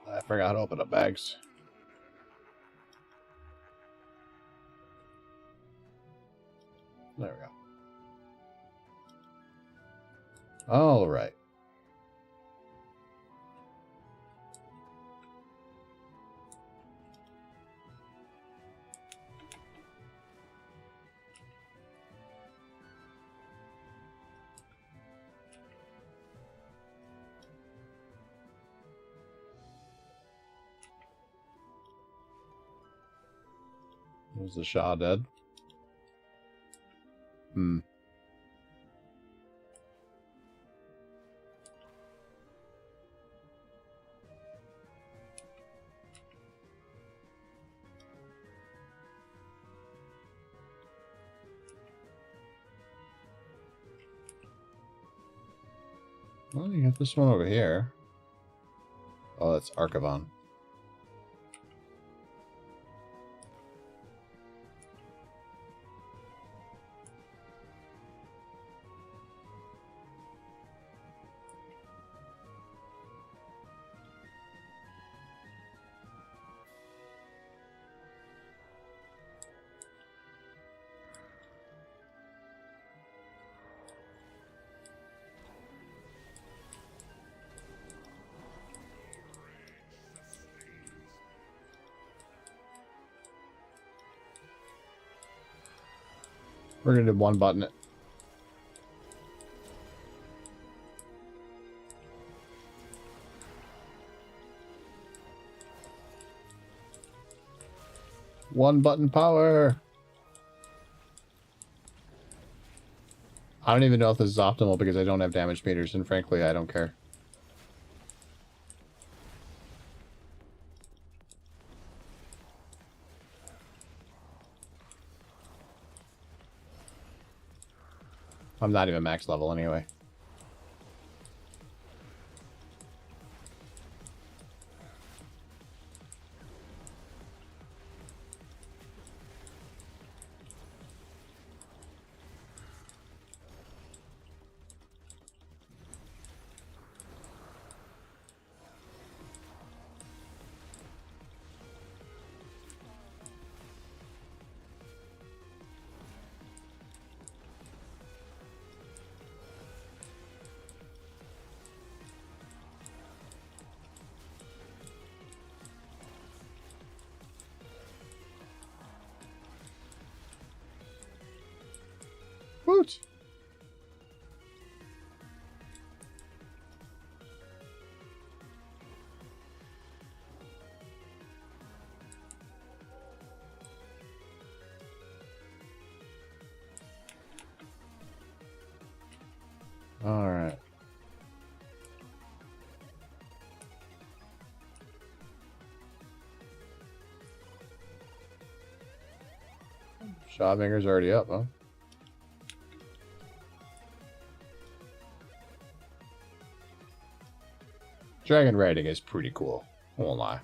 I forgot to open up bags. There we go. Alright. Was the Shah dead? Well, you got this one over here. Oh, that's Archivon. We're gonna do one button it. One button power. I don't even know if this is optimal because I don't have damage meters, and frankly, I don't care. I'm not even max level anyway. Woot! All right. Shawfinger's already up, huh? Dragon riding is pretty cool. I won't lie.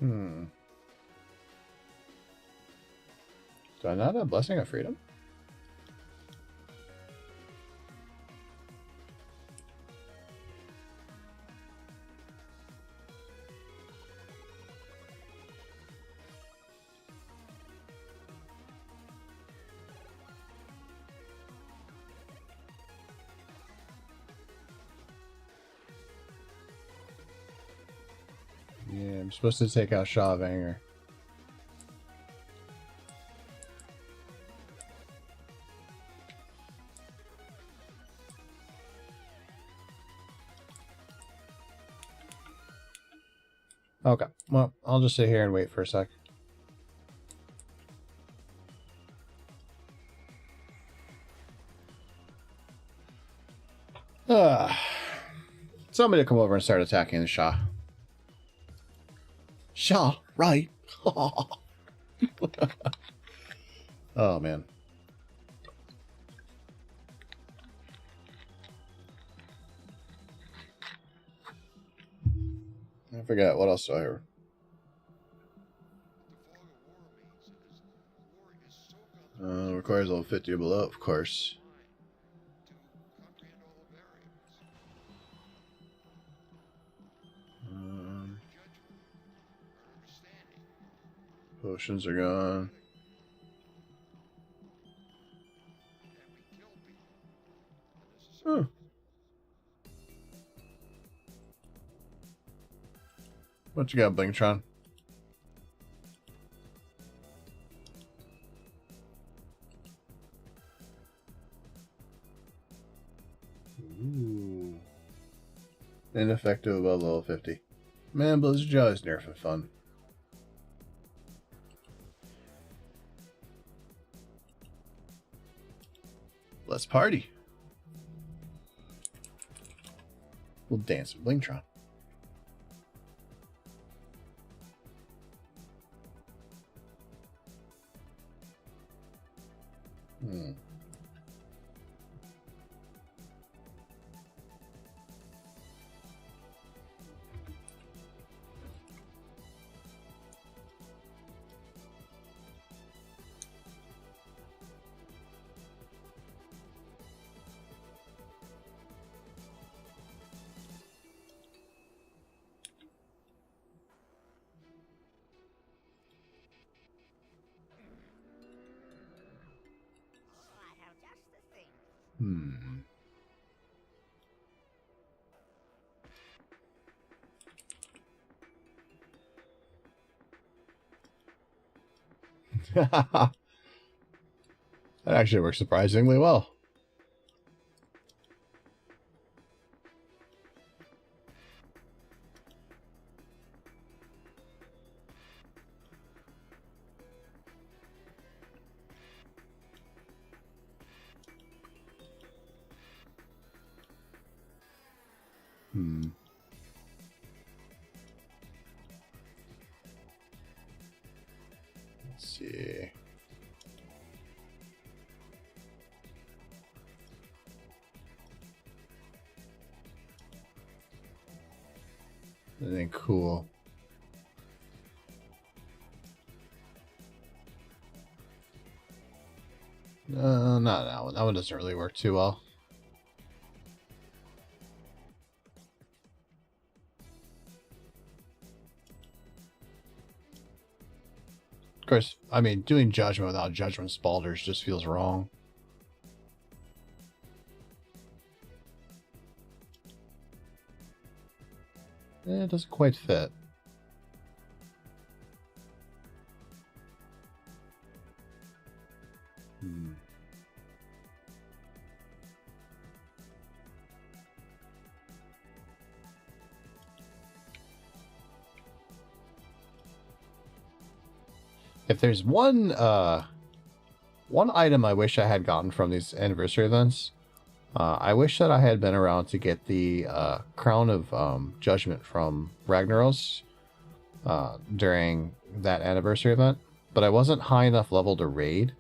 Do I not have Blessing of Freedom? Yeah, I'm supposed to take out Shaw of Anger. Okay, well, I'll just sit here and wait for a sec. Somebody come over and start attacking the Shah. Shah, right? Oh, man. I forgot. What else do I hear? Requires level 50 or below, of course. Potions are gone. Huh. What you got, Blingtron? Ooh. Ineffective above level 50. Man, Blizzard Jaw is nerfing fun. Let's party. We'll dance with Blingtron. That actually works surprisingly well. Let's see. Anything cool? Not that one. That one doesn't really work too well. Of course, I mean, doing Judgment without Judgment Spalders just feels wrong. It doesn't quite fit. If there's one item I wish I had gotten from these anniversary events, I wish that I had been around to get the Crown of Judgment from Ragnaros during that anniversary event, but I wasn't high enough level to raid,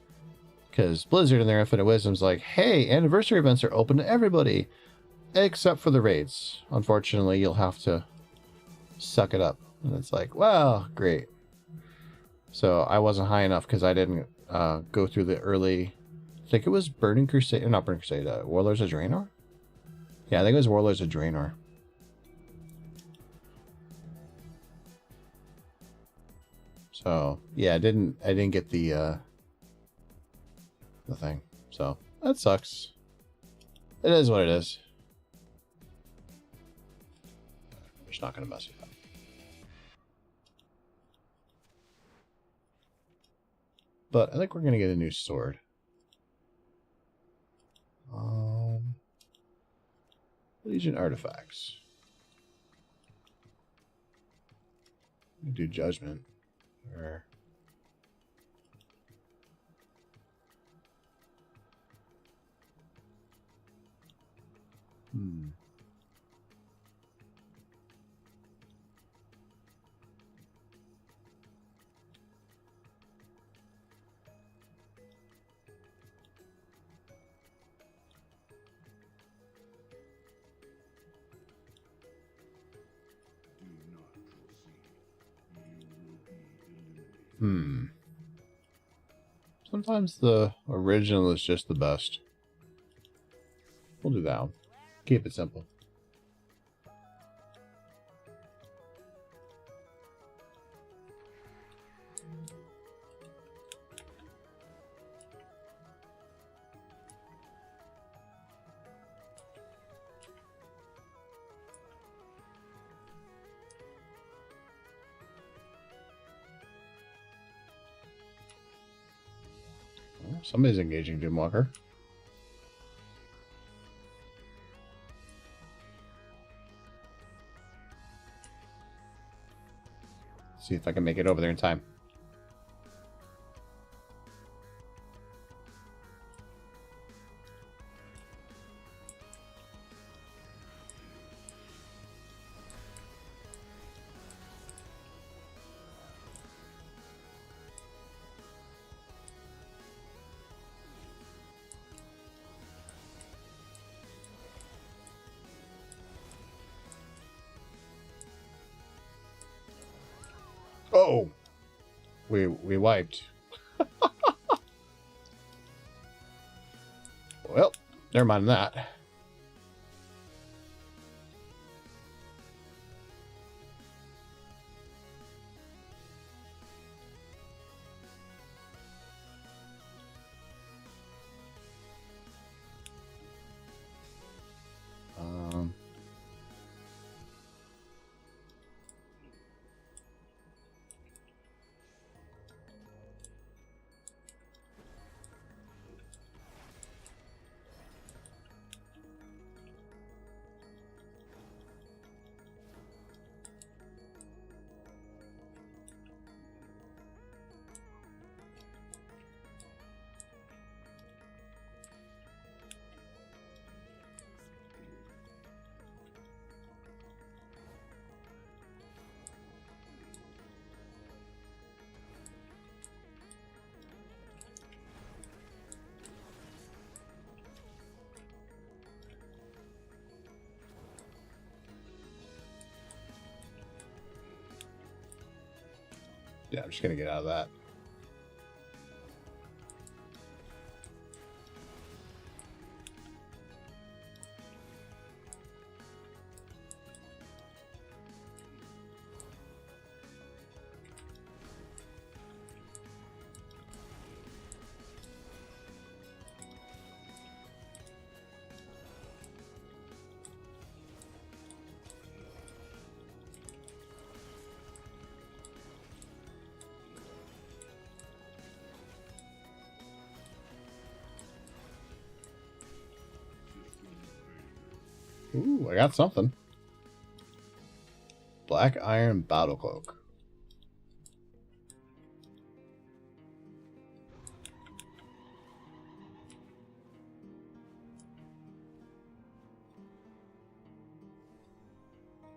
because Blizzard in their infinite wisdom's like, hey, anniversary events are open to everybody, except for the raids. Unfortunately, you'll have to suck it up. And it's like, well, great. So I wasn't high enough because I didn't go through the early... I think it was Burning Crusade... Not Burning Crusade, Warlords of Draenor? Yeah, I think it was Warlords of Draenor. So, yeah, I didn't get the thing. So, that sucks. It is what it is. I'm just not going to mess with that. But I think we're going to get a new sword. Legion artifacts. Do judgment. Or... Sometimes the original is just the best. We'll do that one. Keep it simple. Somebody's engaging Doomwalker. See if I can make it over there in time. Oh! We wiped. Well, never mind that. Yeah, I'm just gonna get out of that. Ooh, I got something. Black Iron Battle Cloak.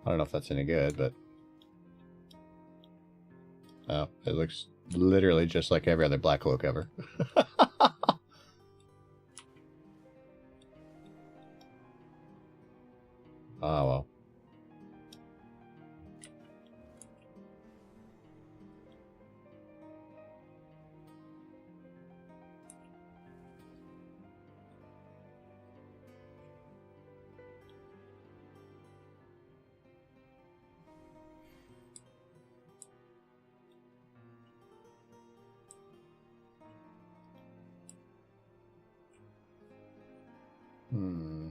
I don't know if that's any good, but... Oh, it looks literally just like every other black cloak ever. Oh, well. Hmm.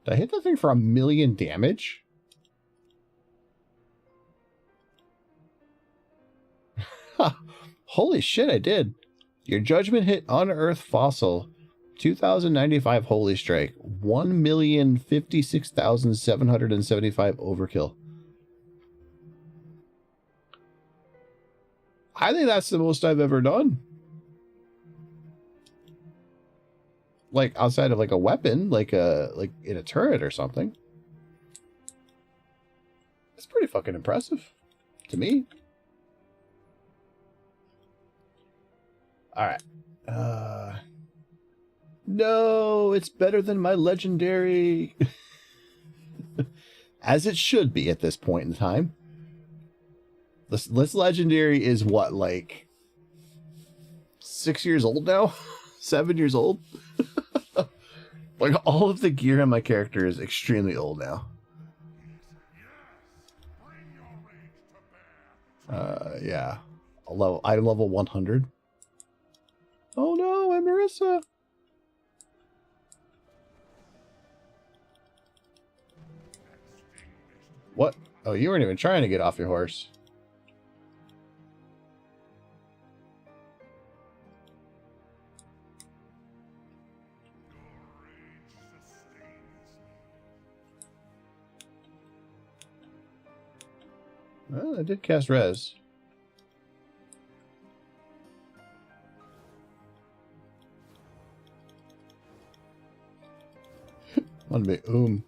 Did I hit that thing for 1,000,000 damage? Holy shit, I did. Your judgment hit unearthed fossil. 2095 holy strike. 1,056,775 overkill. I think that's the most I've ever done. Like outside of like a weapon, like in a turret or something. It's pretty fucking impressive to me. All right. No, it's better than my legendary. As it should be at this point in time. This legendary is what, like 6 years old now? 7 years old? Like all of the gear on my character is extremely old now. Yeah. Item level 100. Oh no, I'm Marissa. What? Oh, you weren't even trying to get off your horse. Well, I did cast res. Want to be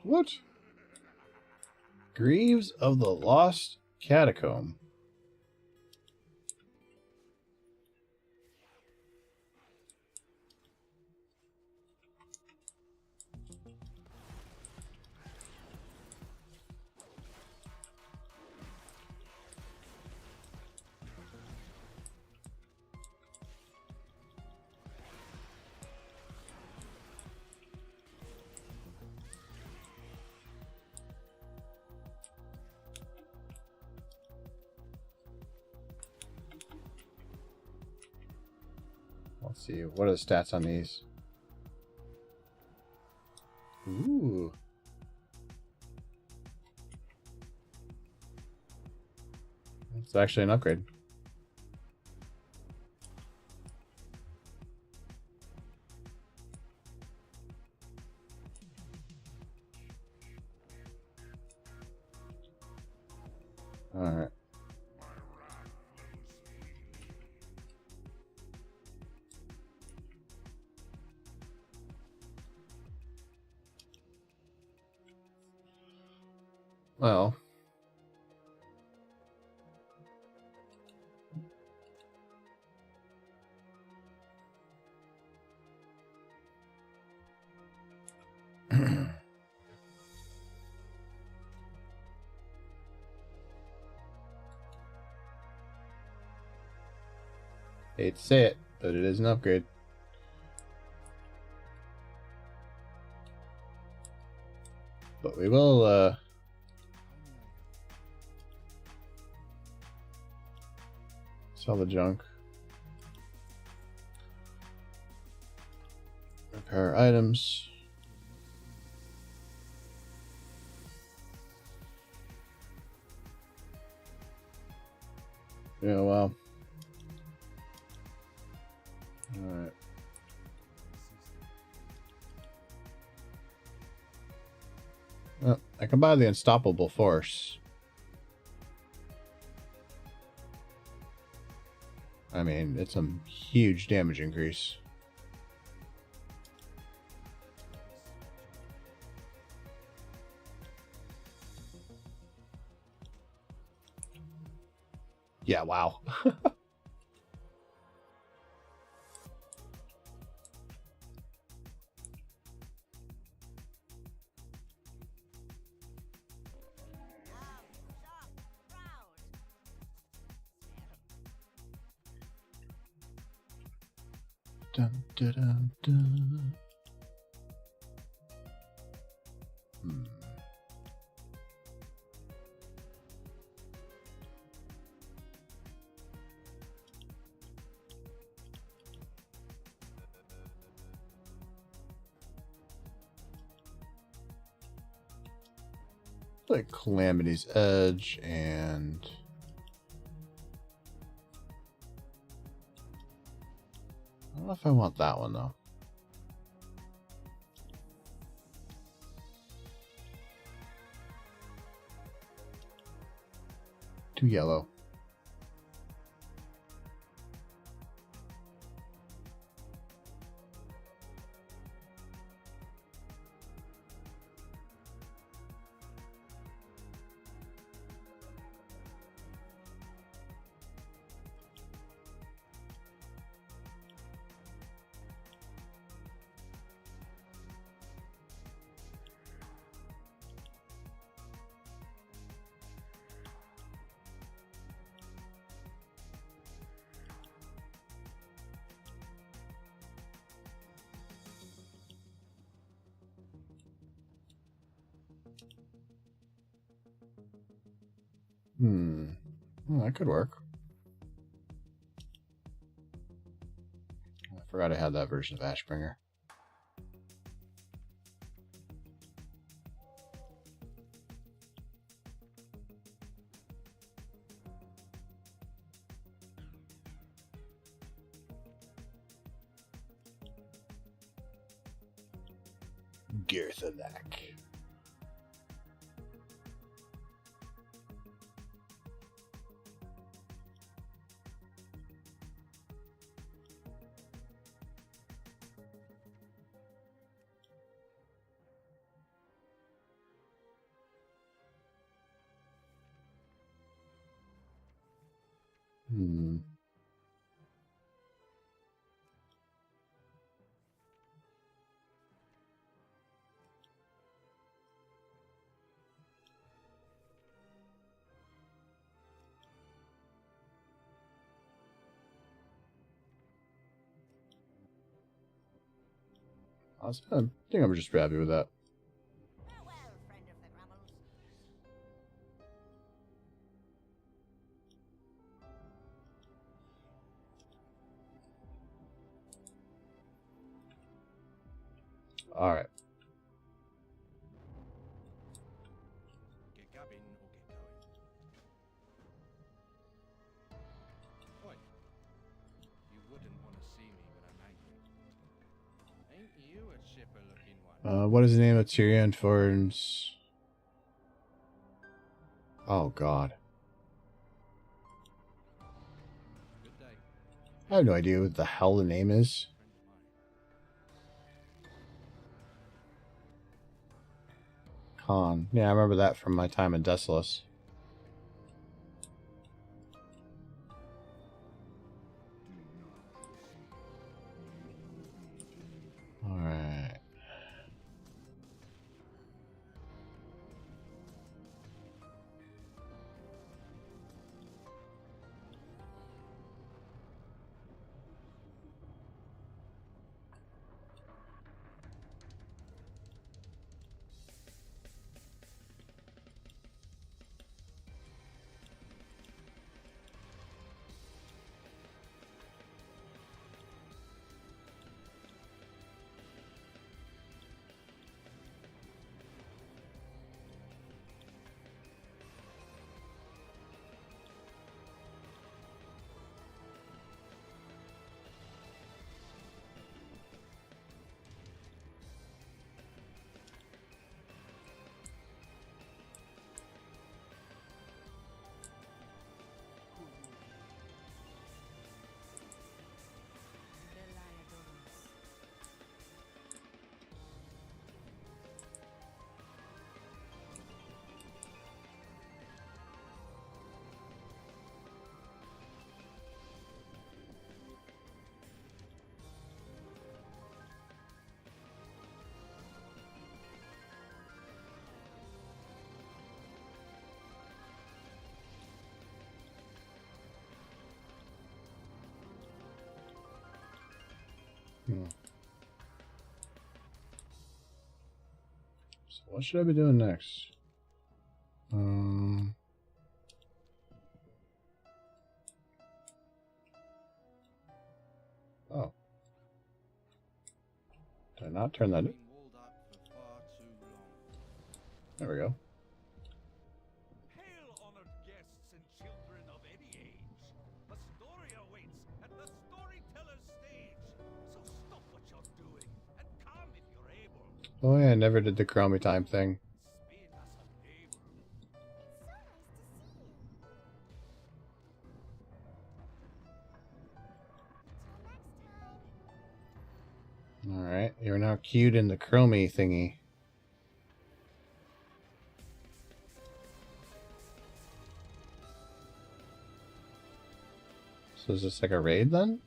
What? Greaves of the Lost Catacomb. Let's see, what are the stats on these? Ooh. It's actually an upgrade. Alright. Well. Hate to say it, but it is an upgrade. But we will sell the junk. Repair items. Yeah, well. Alright. Well, I can buy the Unstoppable Force. I mean, it's a huge damage increase. Yeah, wow. Dun, dun, dun, dun. Like Calamity's Edge and I don't know if I want that one though. 2 yellow. Well, that could work. I forgot I had that version of Ashbringer. Girthanak. I think I'm just happy with that. All right. Get gubbing or get going. Oi, you wouldn't want to see me when I'm angry. Ain't you a chipper-looking one? What is the name of Tyrion Thorne's? Oh God, Good day. I have no idea what the hell the name is. Khan. Yeah, I remember that from my time in Desolus. All right. Hmm. So what should I be doing next? Oh. Did I not turn that in? Been walled up for far too long. There we go. Hail, honored guests and children of any age. A story awaits at the storyteller's stage. So stop what you're doing and come if you're able. Oh yeah, I never did the Chromie time thing. Spin us a fable. Alright, you're now queued in the Chromie thingy. So is this like a raid then?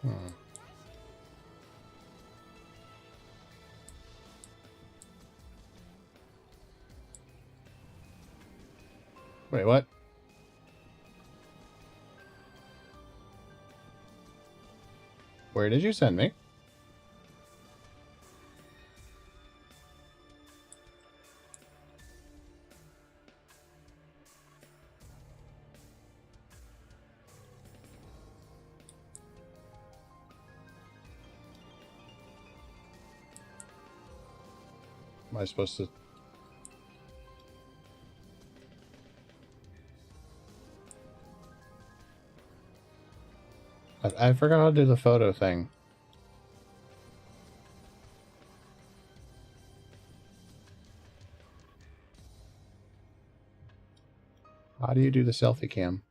Hmm. Wait, what? Where did you send me? Am I supposed to... I forgot how to do the photo thing. How do you do the selfie cam?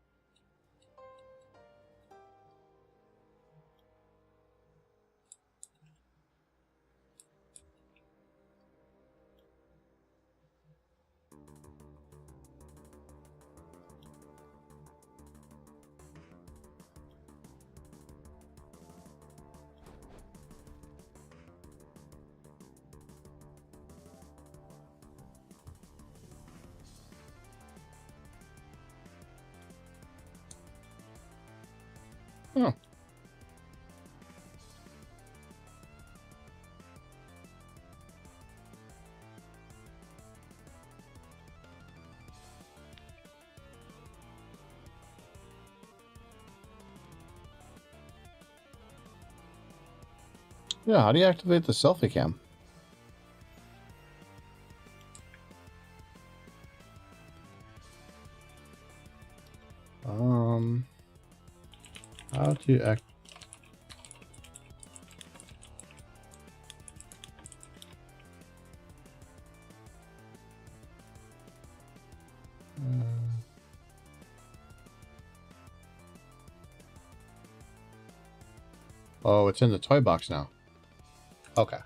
Oh. Yeah, how do you activate the selfie cam? How do you act... Oh, it's in the toy box now. Okay.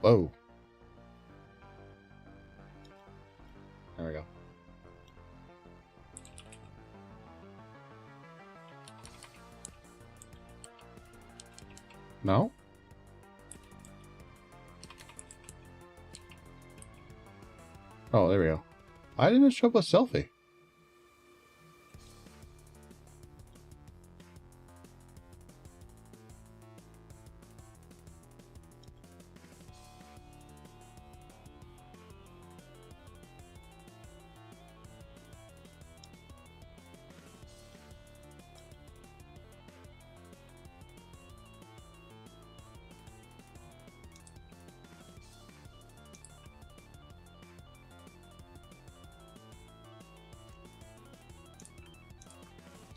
Whoa. There we go. No? Oh, there we go. Why didn't it show up a selfie?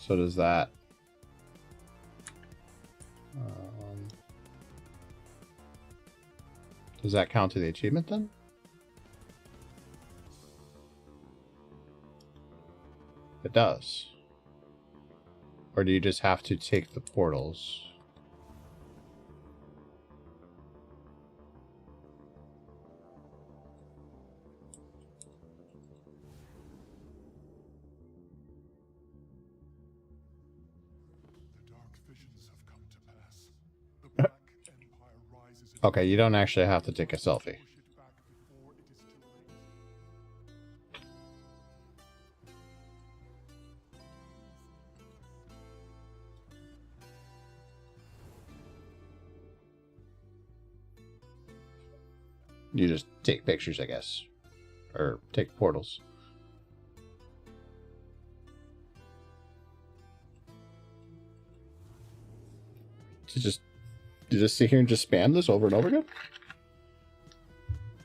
So does that... does that count to the achievement then? It does. Or do you just have to take the portals? Okay, you don't actually have to take a selfie. You just take pictures, I guess. Or take portals. You just sit here and just spam this over and over again?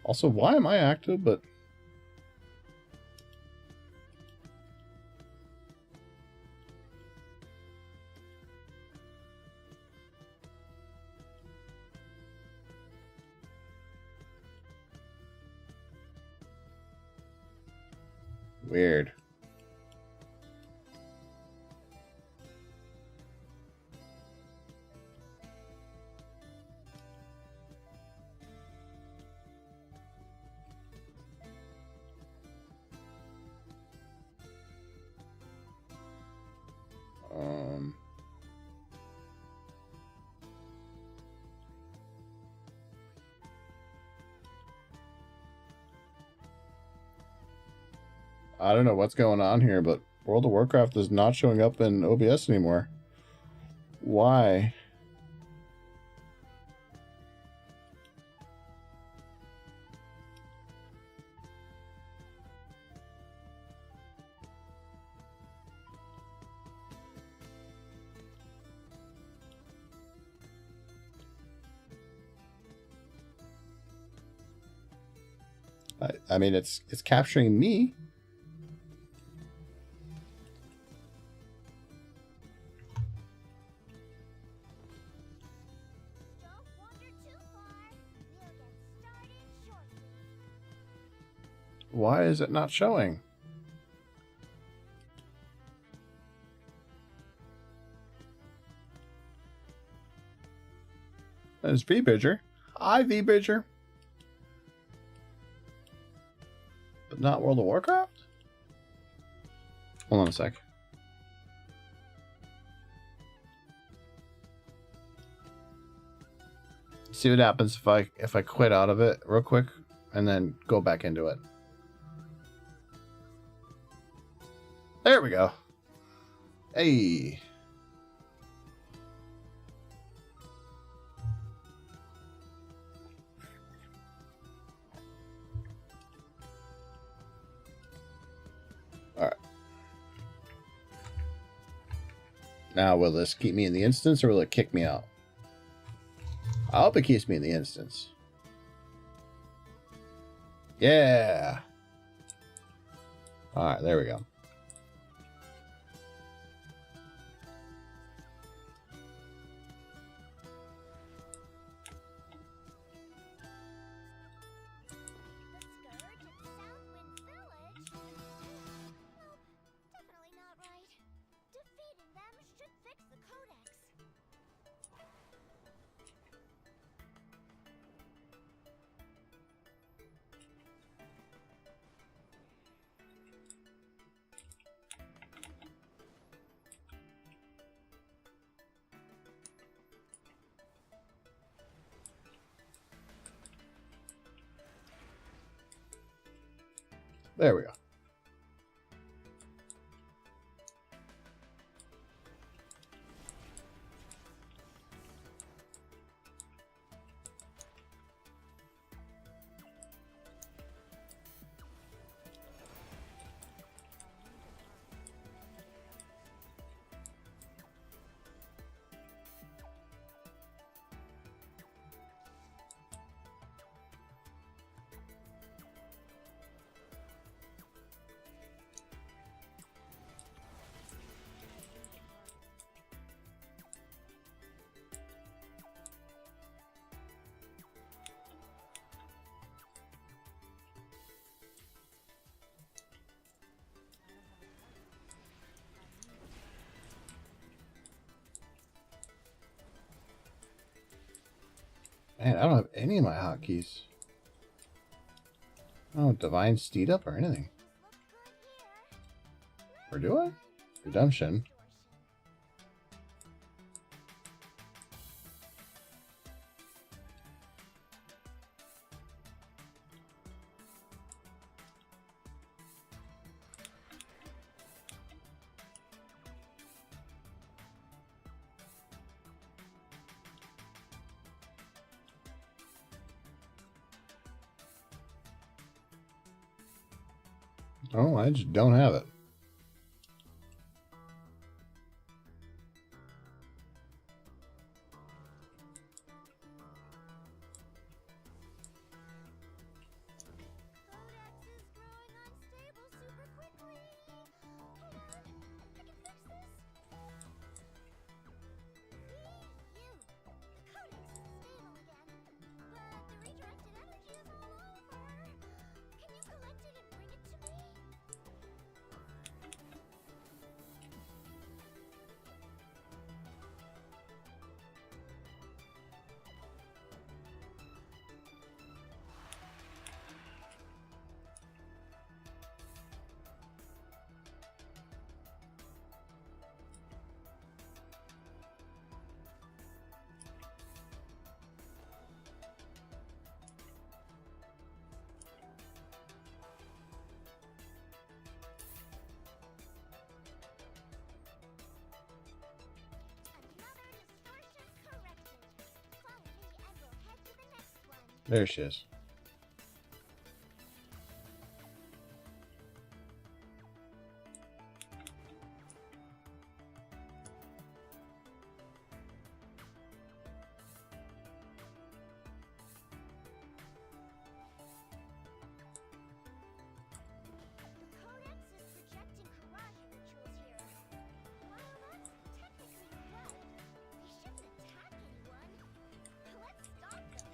Also, why am I active, but... Weird. I don't know what's going on here, but World of Warcraft is not showing up in OBS anymore. Why? I mean, it's capturing me. Why is it not showing? There's V-Bridger. Hi, V-Bridger. But not World of Warcraft? Hold on a sec. See what happens if I quit out of it real quick and then go back into it. There we go. Hey. All right. Now, will this keep me in the instance or will it kick me out? I hope it keeps me in the instance. Yeah. All right, there we go. There we go. Man, I don't have any of my hotkeys. Oh, Divine Steed up or anything. Or do I? Redemption. Oh, I just don't have it. Codex is growing unstable super quickly. Hang on, I can fix this. You. The codex is stable again, but the redirected energy is all over. Can you collect it and bring it to me? Another distortion corrected. Follow me and we'll head to the next one. There she is. The codex is projecting karate rituals here. While that's technically right, they shouldn't attack anyone. Let's stop them.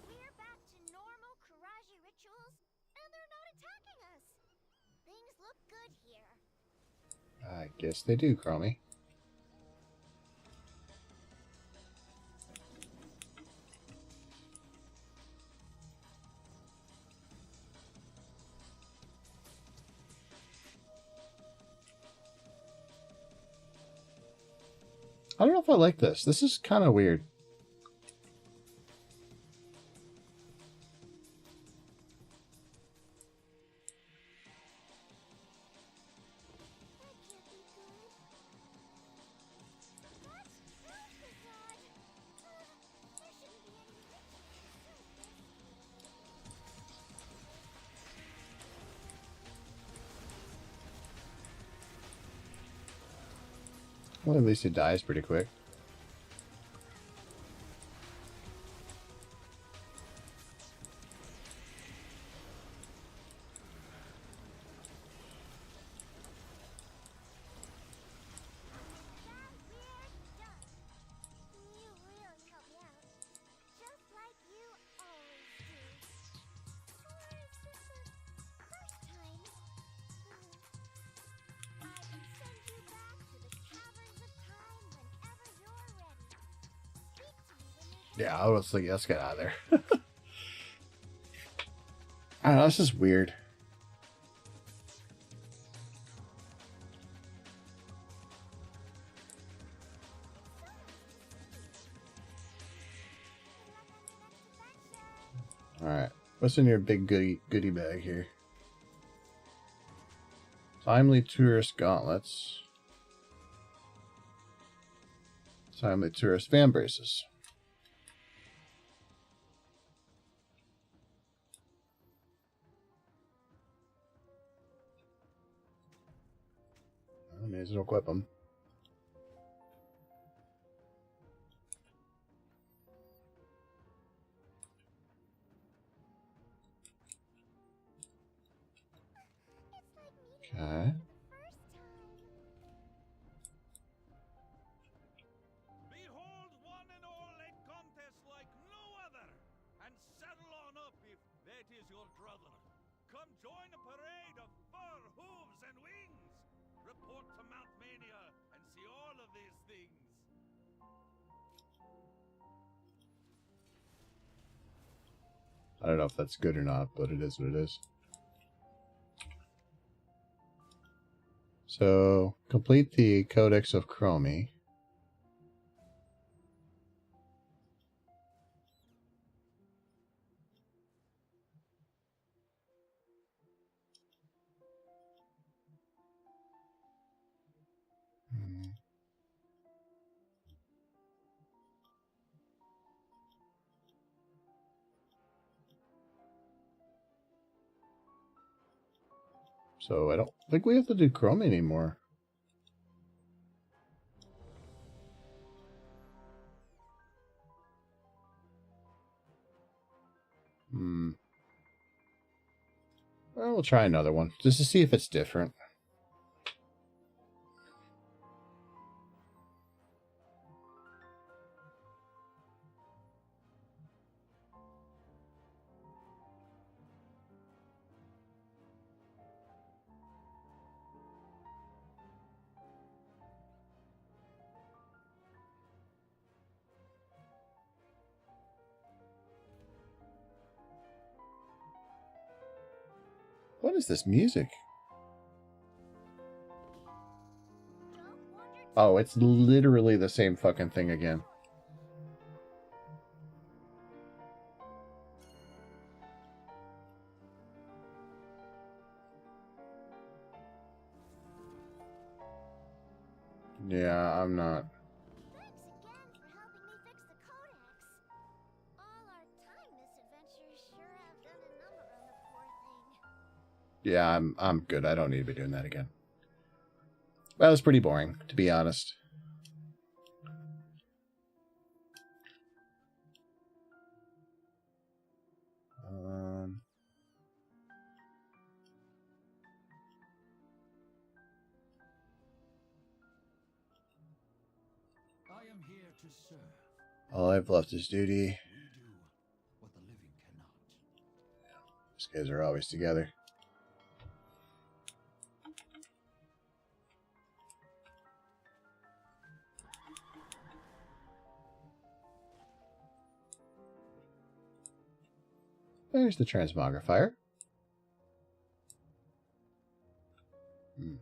We're back to normal karate rituals, and they're not attacking us. Things look good here. I guess they do, Chromie. I don't know if I like this. This is kind of weird. That can't be good. What? Oh, good God. There shouldn't be any Well, at least he dies pretty quick. That we're done. You really helped me out. Just like you always do. Or is this the first time? I can send you back to the caverns of time whenever you're ready. Speak to me when you're Yeah, I was like, let's get out of there. I don't know, this is weird. Alright. What's in your big goodie bag here? Timely tourist gauntlets. Timely tourist fan braces. I may as well equip them. It's like meeting Okay. for the first time. Behold one and all a contest like no That is your brother. Come join a parade of fur, hooves, and wings. Report to Mount Mania and see all of these things. I don't know if that's good or not, but it is what it is. So, complete the Codex of Chromie. Hmm. So, I don't think we have to do Chromie anymore. Well, we'll try another one, just to see if it's different. What is this music? Oh, it's literally the same fucking thing again. Yeah, I'm not. Thanks again for helping me fix the codex. All our time misadventures sure have done a number on the poor thing. Yeah, I'm good. I don't need to be doing that again. That was pretty boring, to be honest. I am here to serve. All I've left is duty. We do what the living cannot. These guys are always together. There's the transmogrifier. Hmm.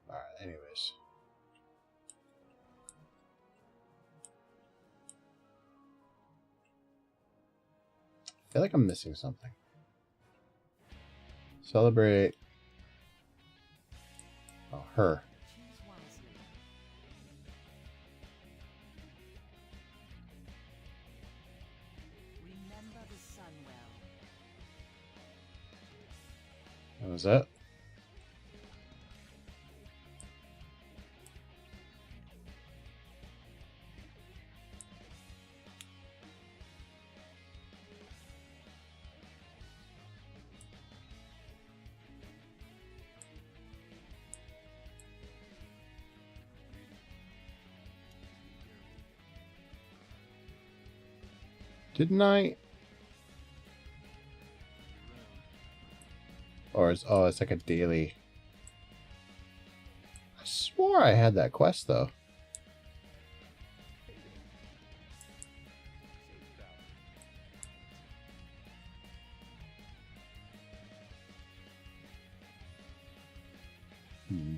Alright, anyways. I feel like I'm missing something. Celebrate. Oh, her. Choose wisely. Remember the sun well. What was that? Didn't I? Or it's, oh, it's like a daily. I swore I had that quest though. Hmm.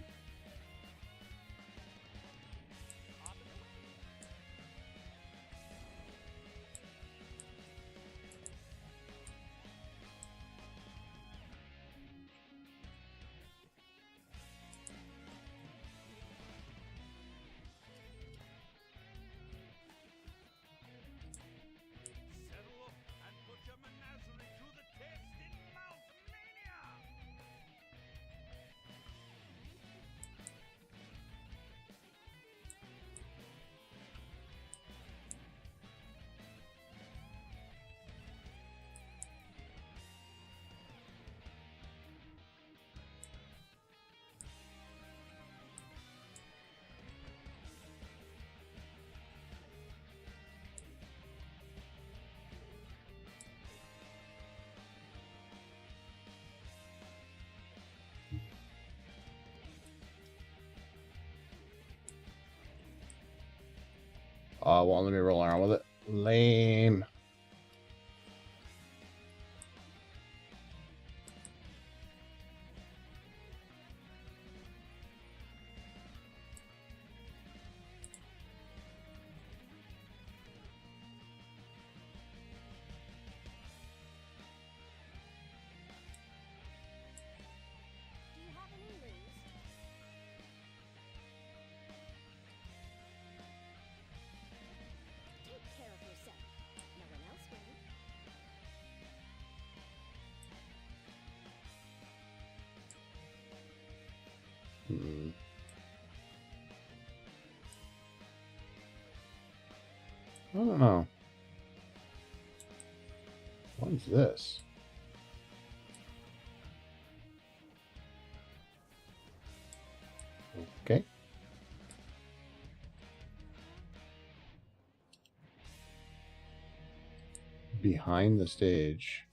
Settle up and put your menagerie to the test in Mount Mania! Oh, won't let me roll around with it. Lame. Do you have any news? Take care of yourself. No one else will. Hmm. I don't know. What is this? Okay. Behind the stage.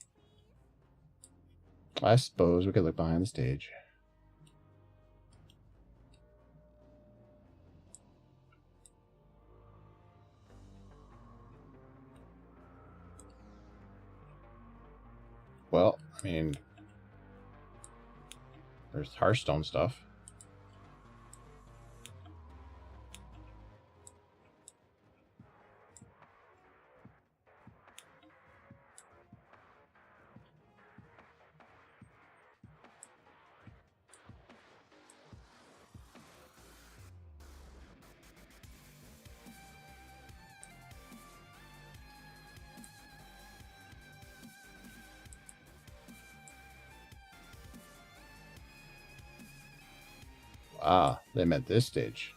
I suppose we could look behind the stage. Well, I mean, there's Hearthstone stuff. Ah, they meant this stage.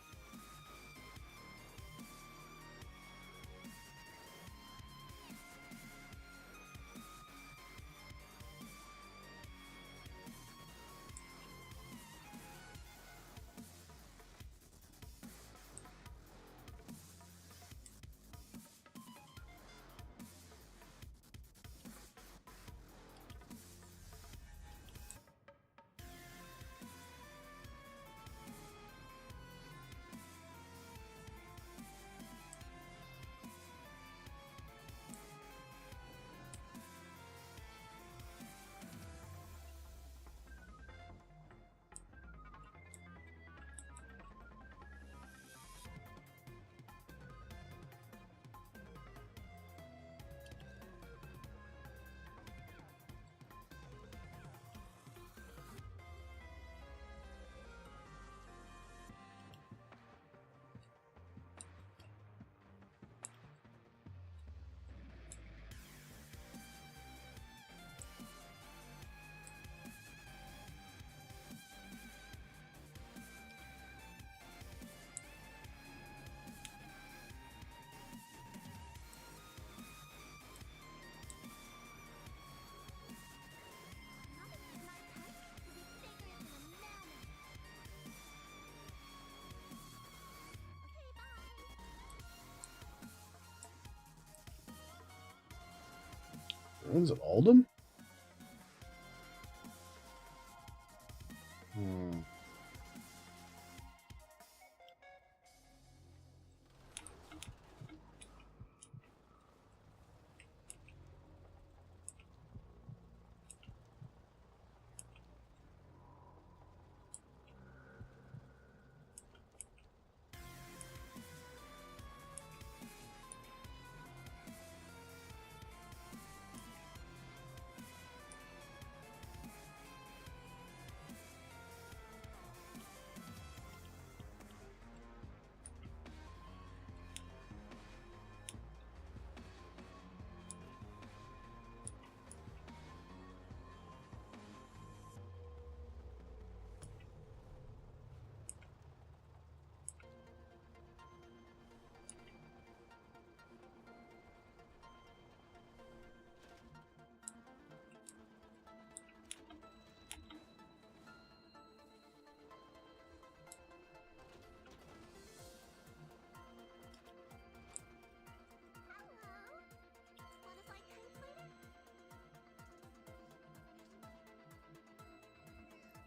Ruins of Oldham? Hmm. What if I translate it?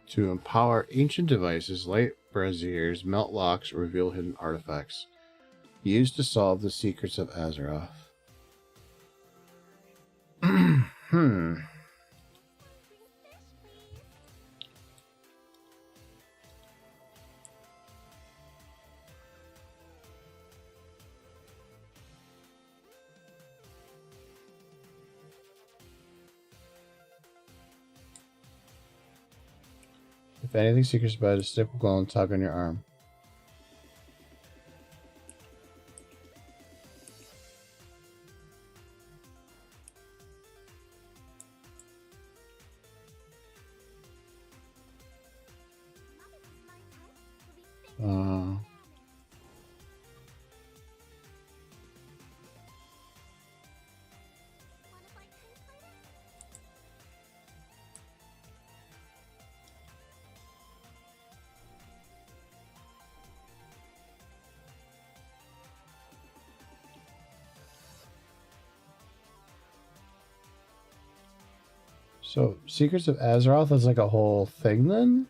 To empower ancient devices, light braziers, melt locks, reveal hidden artifacts. Used to solve the secrets of Azeroth. Hmm. If anything secrets about it, a stick will glow and tug on your arm. Uh, so, Secrets of Azeroth is like a whole thing then?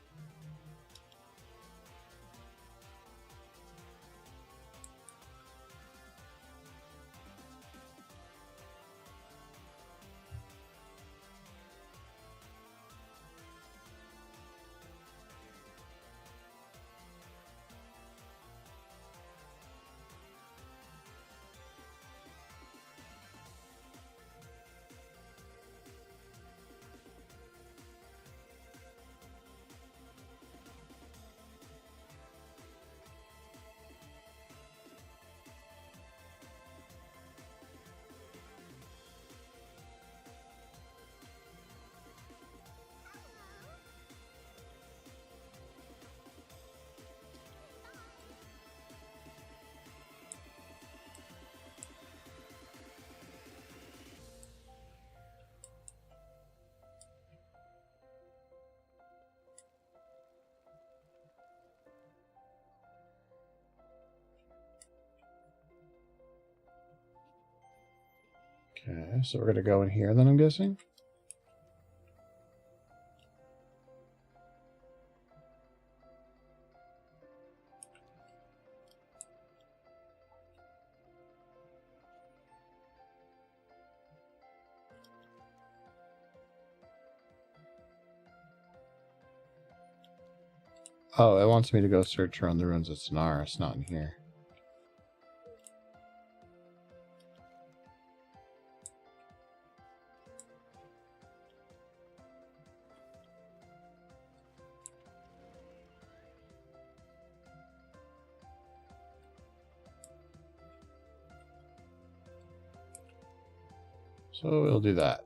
Okay, so we're going to go in here then, I'm guessing? Oh, it wants me to go search around the ruins of Sonar. It's not in here. So we'll do that.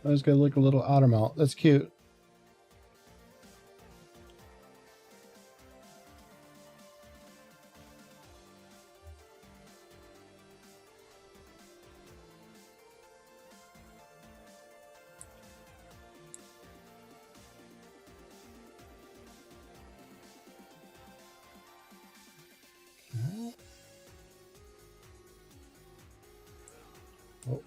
I was going to look a little otter mount. That's cute. Oh.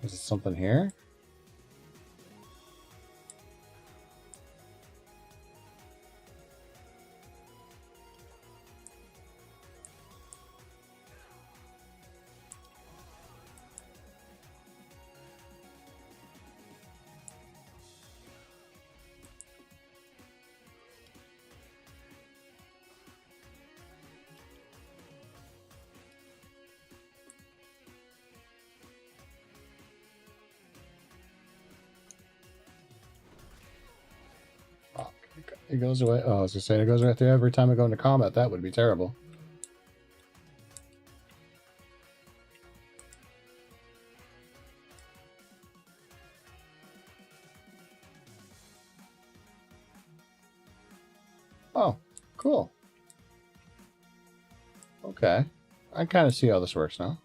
Is it something here? Oh, it goes away. Oh, I was going to say it goes right there every time I go into combat. That would be terrible. Oh, cool. Okay. I kind of see how this works now.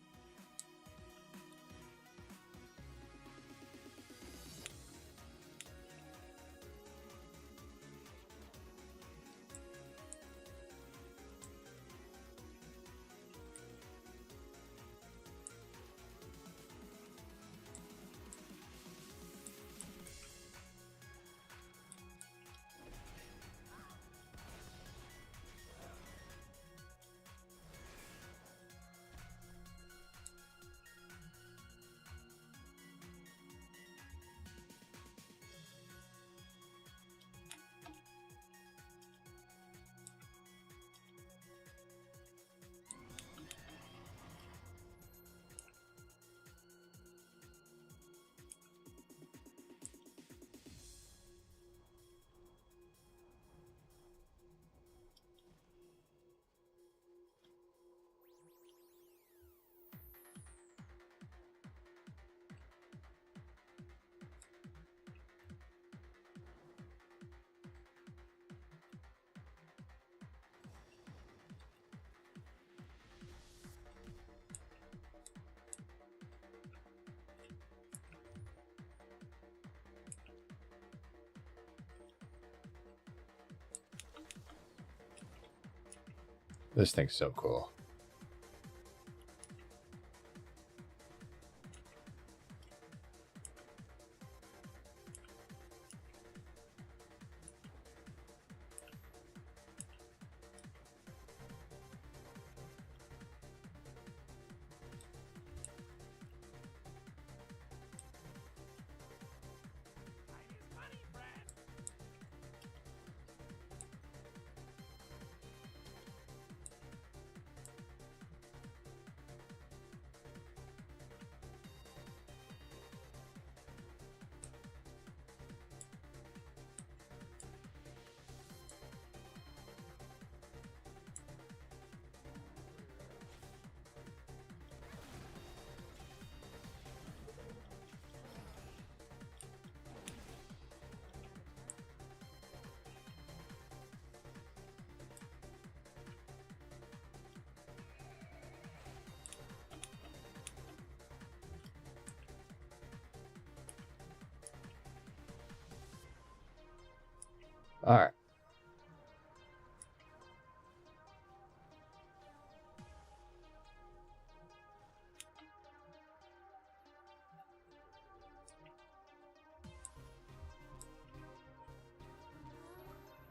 This thing's so cool. All right.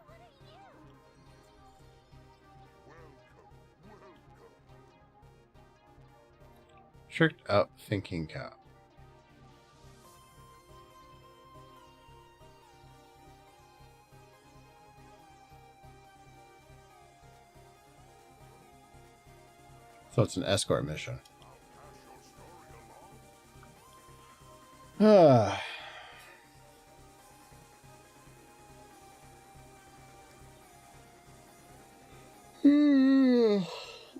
What are you? Tricked up thinking cap. So it's an escort mission. Ah.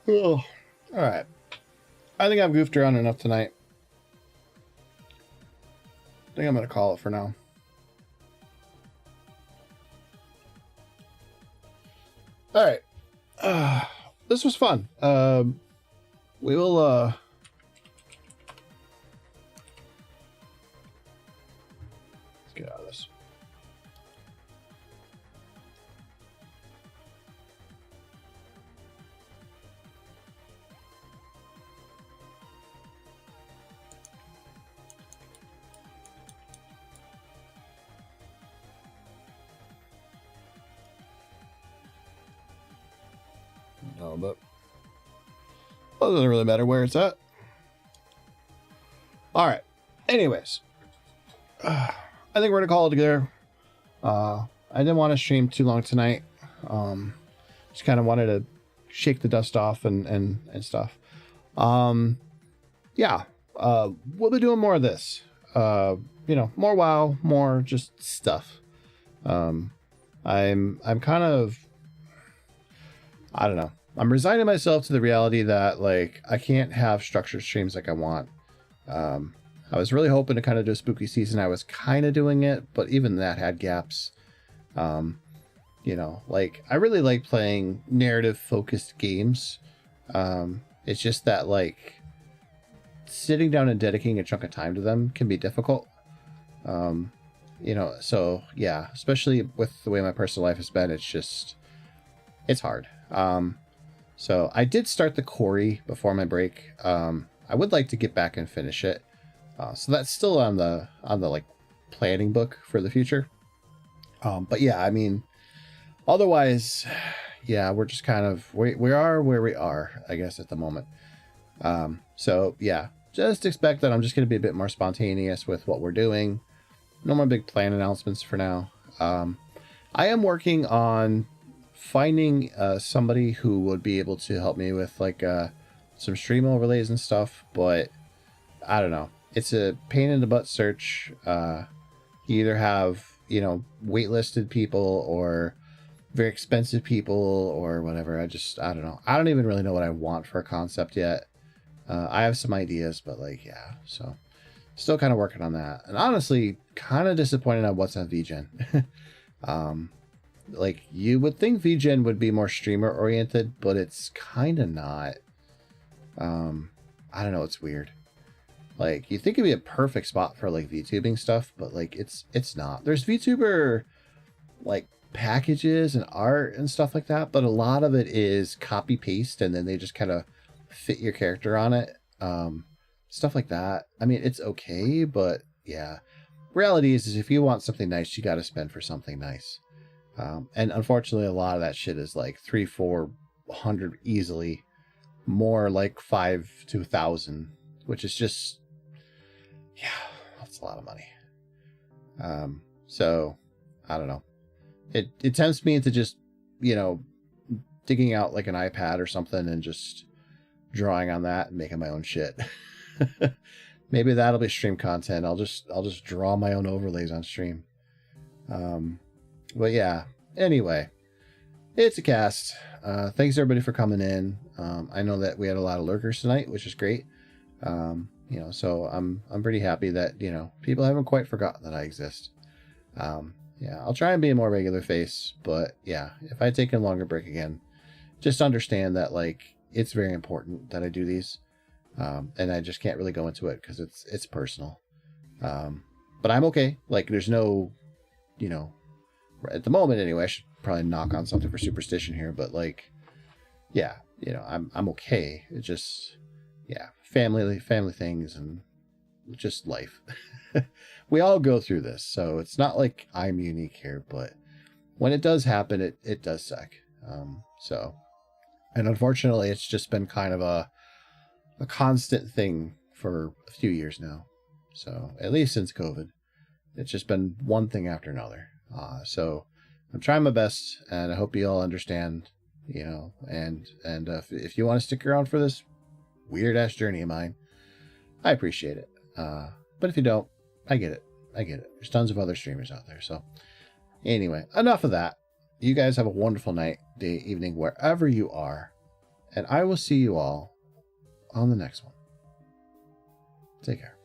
All right. I think I've goofed around enough tonight. I think I'm going to call it for now. All right. This was fun. We will let's get out of this. No, but well, it doesn't really matter where it's at. All right. Anyways, I think we're gonna call it together. I didn't want to stream too long tonight. Just kind of wanted to shake the dust off and stuff. Yeah. We'll be doing more of this. You know, more WoW, more just stuff. I'm kind of, I don't know. I'm resigning myself to the reality that like I can't have structured streams like I want. I was really hoping to kind of do a spooky season. I was kind of doing it, but even that had gaps. You know, like I really like playing narrative focused games. It's just that like sitting down and dedicating a chunk of time to them can be difficult. You know, so yeah, especially with the way my personal life has been, it's hard. So I did start the Quarry before my break. I would like to get back and finish it. So that's still on the like planning book for the future. But yeah, I mean, otherwise, yeah, we're just kind of, we are where we are, I guess, at the moment. So yeah, just expect that I'm just going to be a bit more spontaneous with what we're doing. No more big plan announcements for now. I am working on finding somebody who would be able to help me with like some stream overlays and stuff, but I don't know. It's a pain in the butt search. You either have, you know, waitlisted people or very expensive people or whatever. I don't know. I don't even really know what I want for a concept yet. I have some ideas, but like, yeah, so still kind of working on that. And honestly, kind of disappointed on what's on VGen. Like you would think VGen would be more streamer oriented, but it's kind of not. I don't know. It's weird. Like you think it'd be a perfect spot for like VTubing stuff, but like it's not. There's VTuber like packages and art and stuff like that, but a lot of it is copy paste and then they just kind of fit your character on it. Stuff like that. I mean, it's okay, but yeah. Reality is if you want something nice, you got to spend for something nice. And unfortunately, a lot of that shit is like 300-400 easily, more like 5 to 1,000, which is just, yeah, that's a lot of money. So I don't know. It tempts me into just, you know, digging out like an iPad or something and just drawing on that and making my own shit. Maybe that'll be stream content. I'll just draw my own overlays on stream. But yeah, anyway, it's a cast. Thanks everybody for coming in. I know that we had a lot of lurkers tonight, which is great. You know, so I'm pretty happy that, you know, people haven't quite forgotten that I exist. Yeah, I'll try and be a more regular face, but yeah, if I take a longer break again, just understand that like it's very important that I do these. And I just can't really go into it because it's personal. But I'm okay. Like there's no, you know, at the moment anyway, I should probably knock on something for superstition here, but like, yeah, you know, I'm okay. It just, yeah, family things and just life. We all go through this, so it's not like I'm unique here, but when it does happen, it does suck. So, and unfortunately, it's just been kind of a constant thing for a few years now. So at least since COVID, it's just been one thing after another. So I'm trying my best, and I hope you all understand, you know, and if you want to stick around for this weird ass journey of mine, I appreciate it. But if you don't, I get it. There's tons of other streamers out there. So anyway, enough of that. You guys have a wonderful night, day, evening, wherever you are. And I will see you all on the next one. Take care.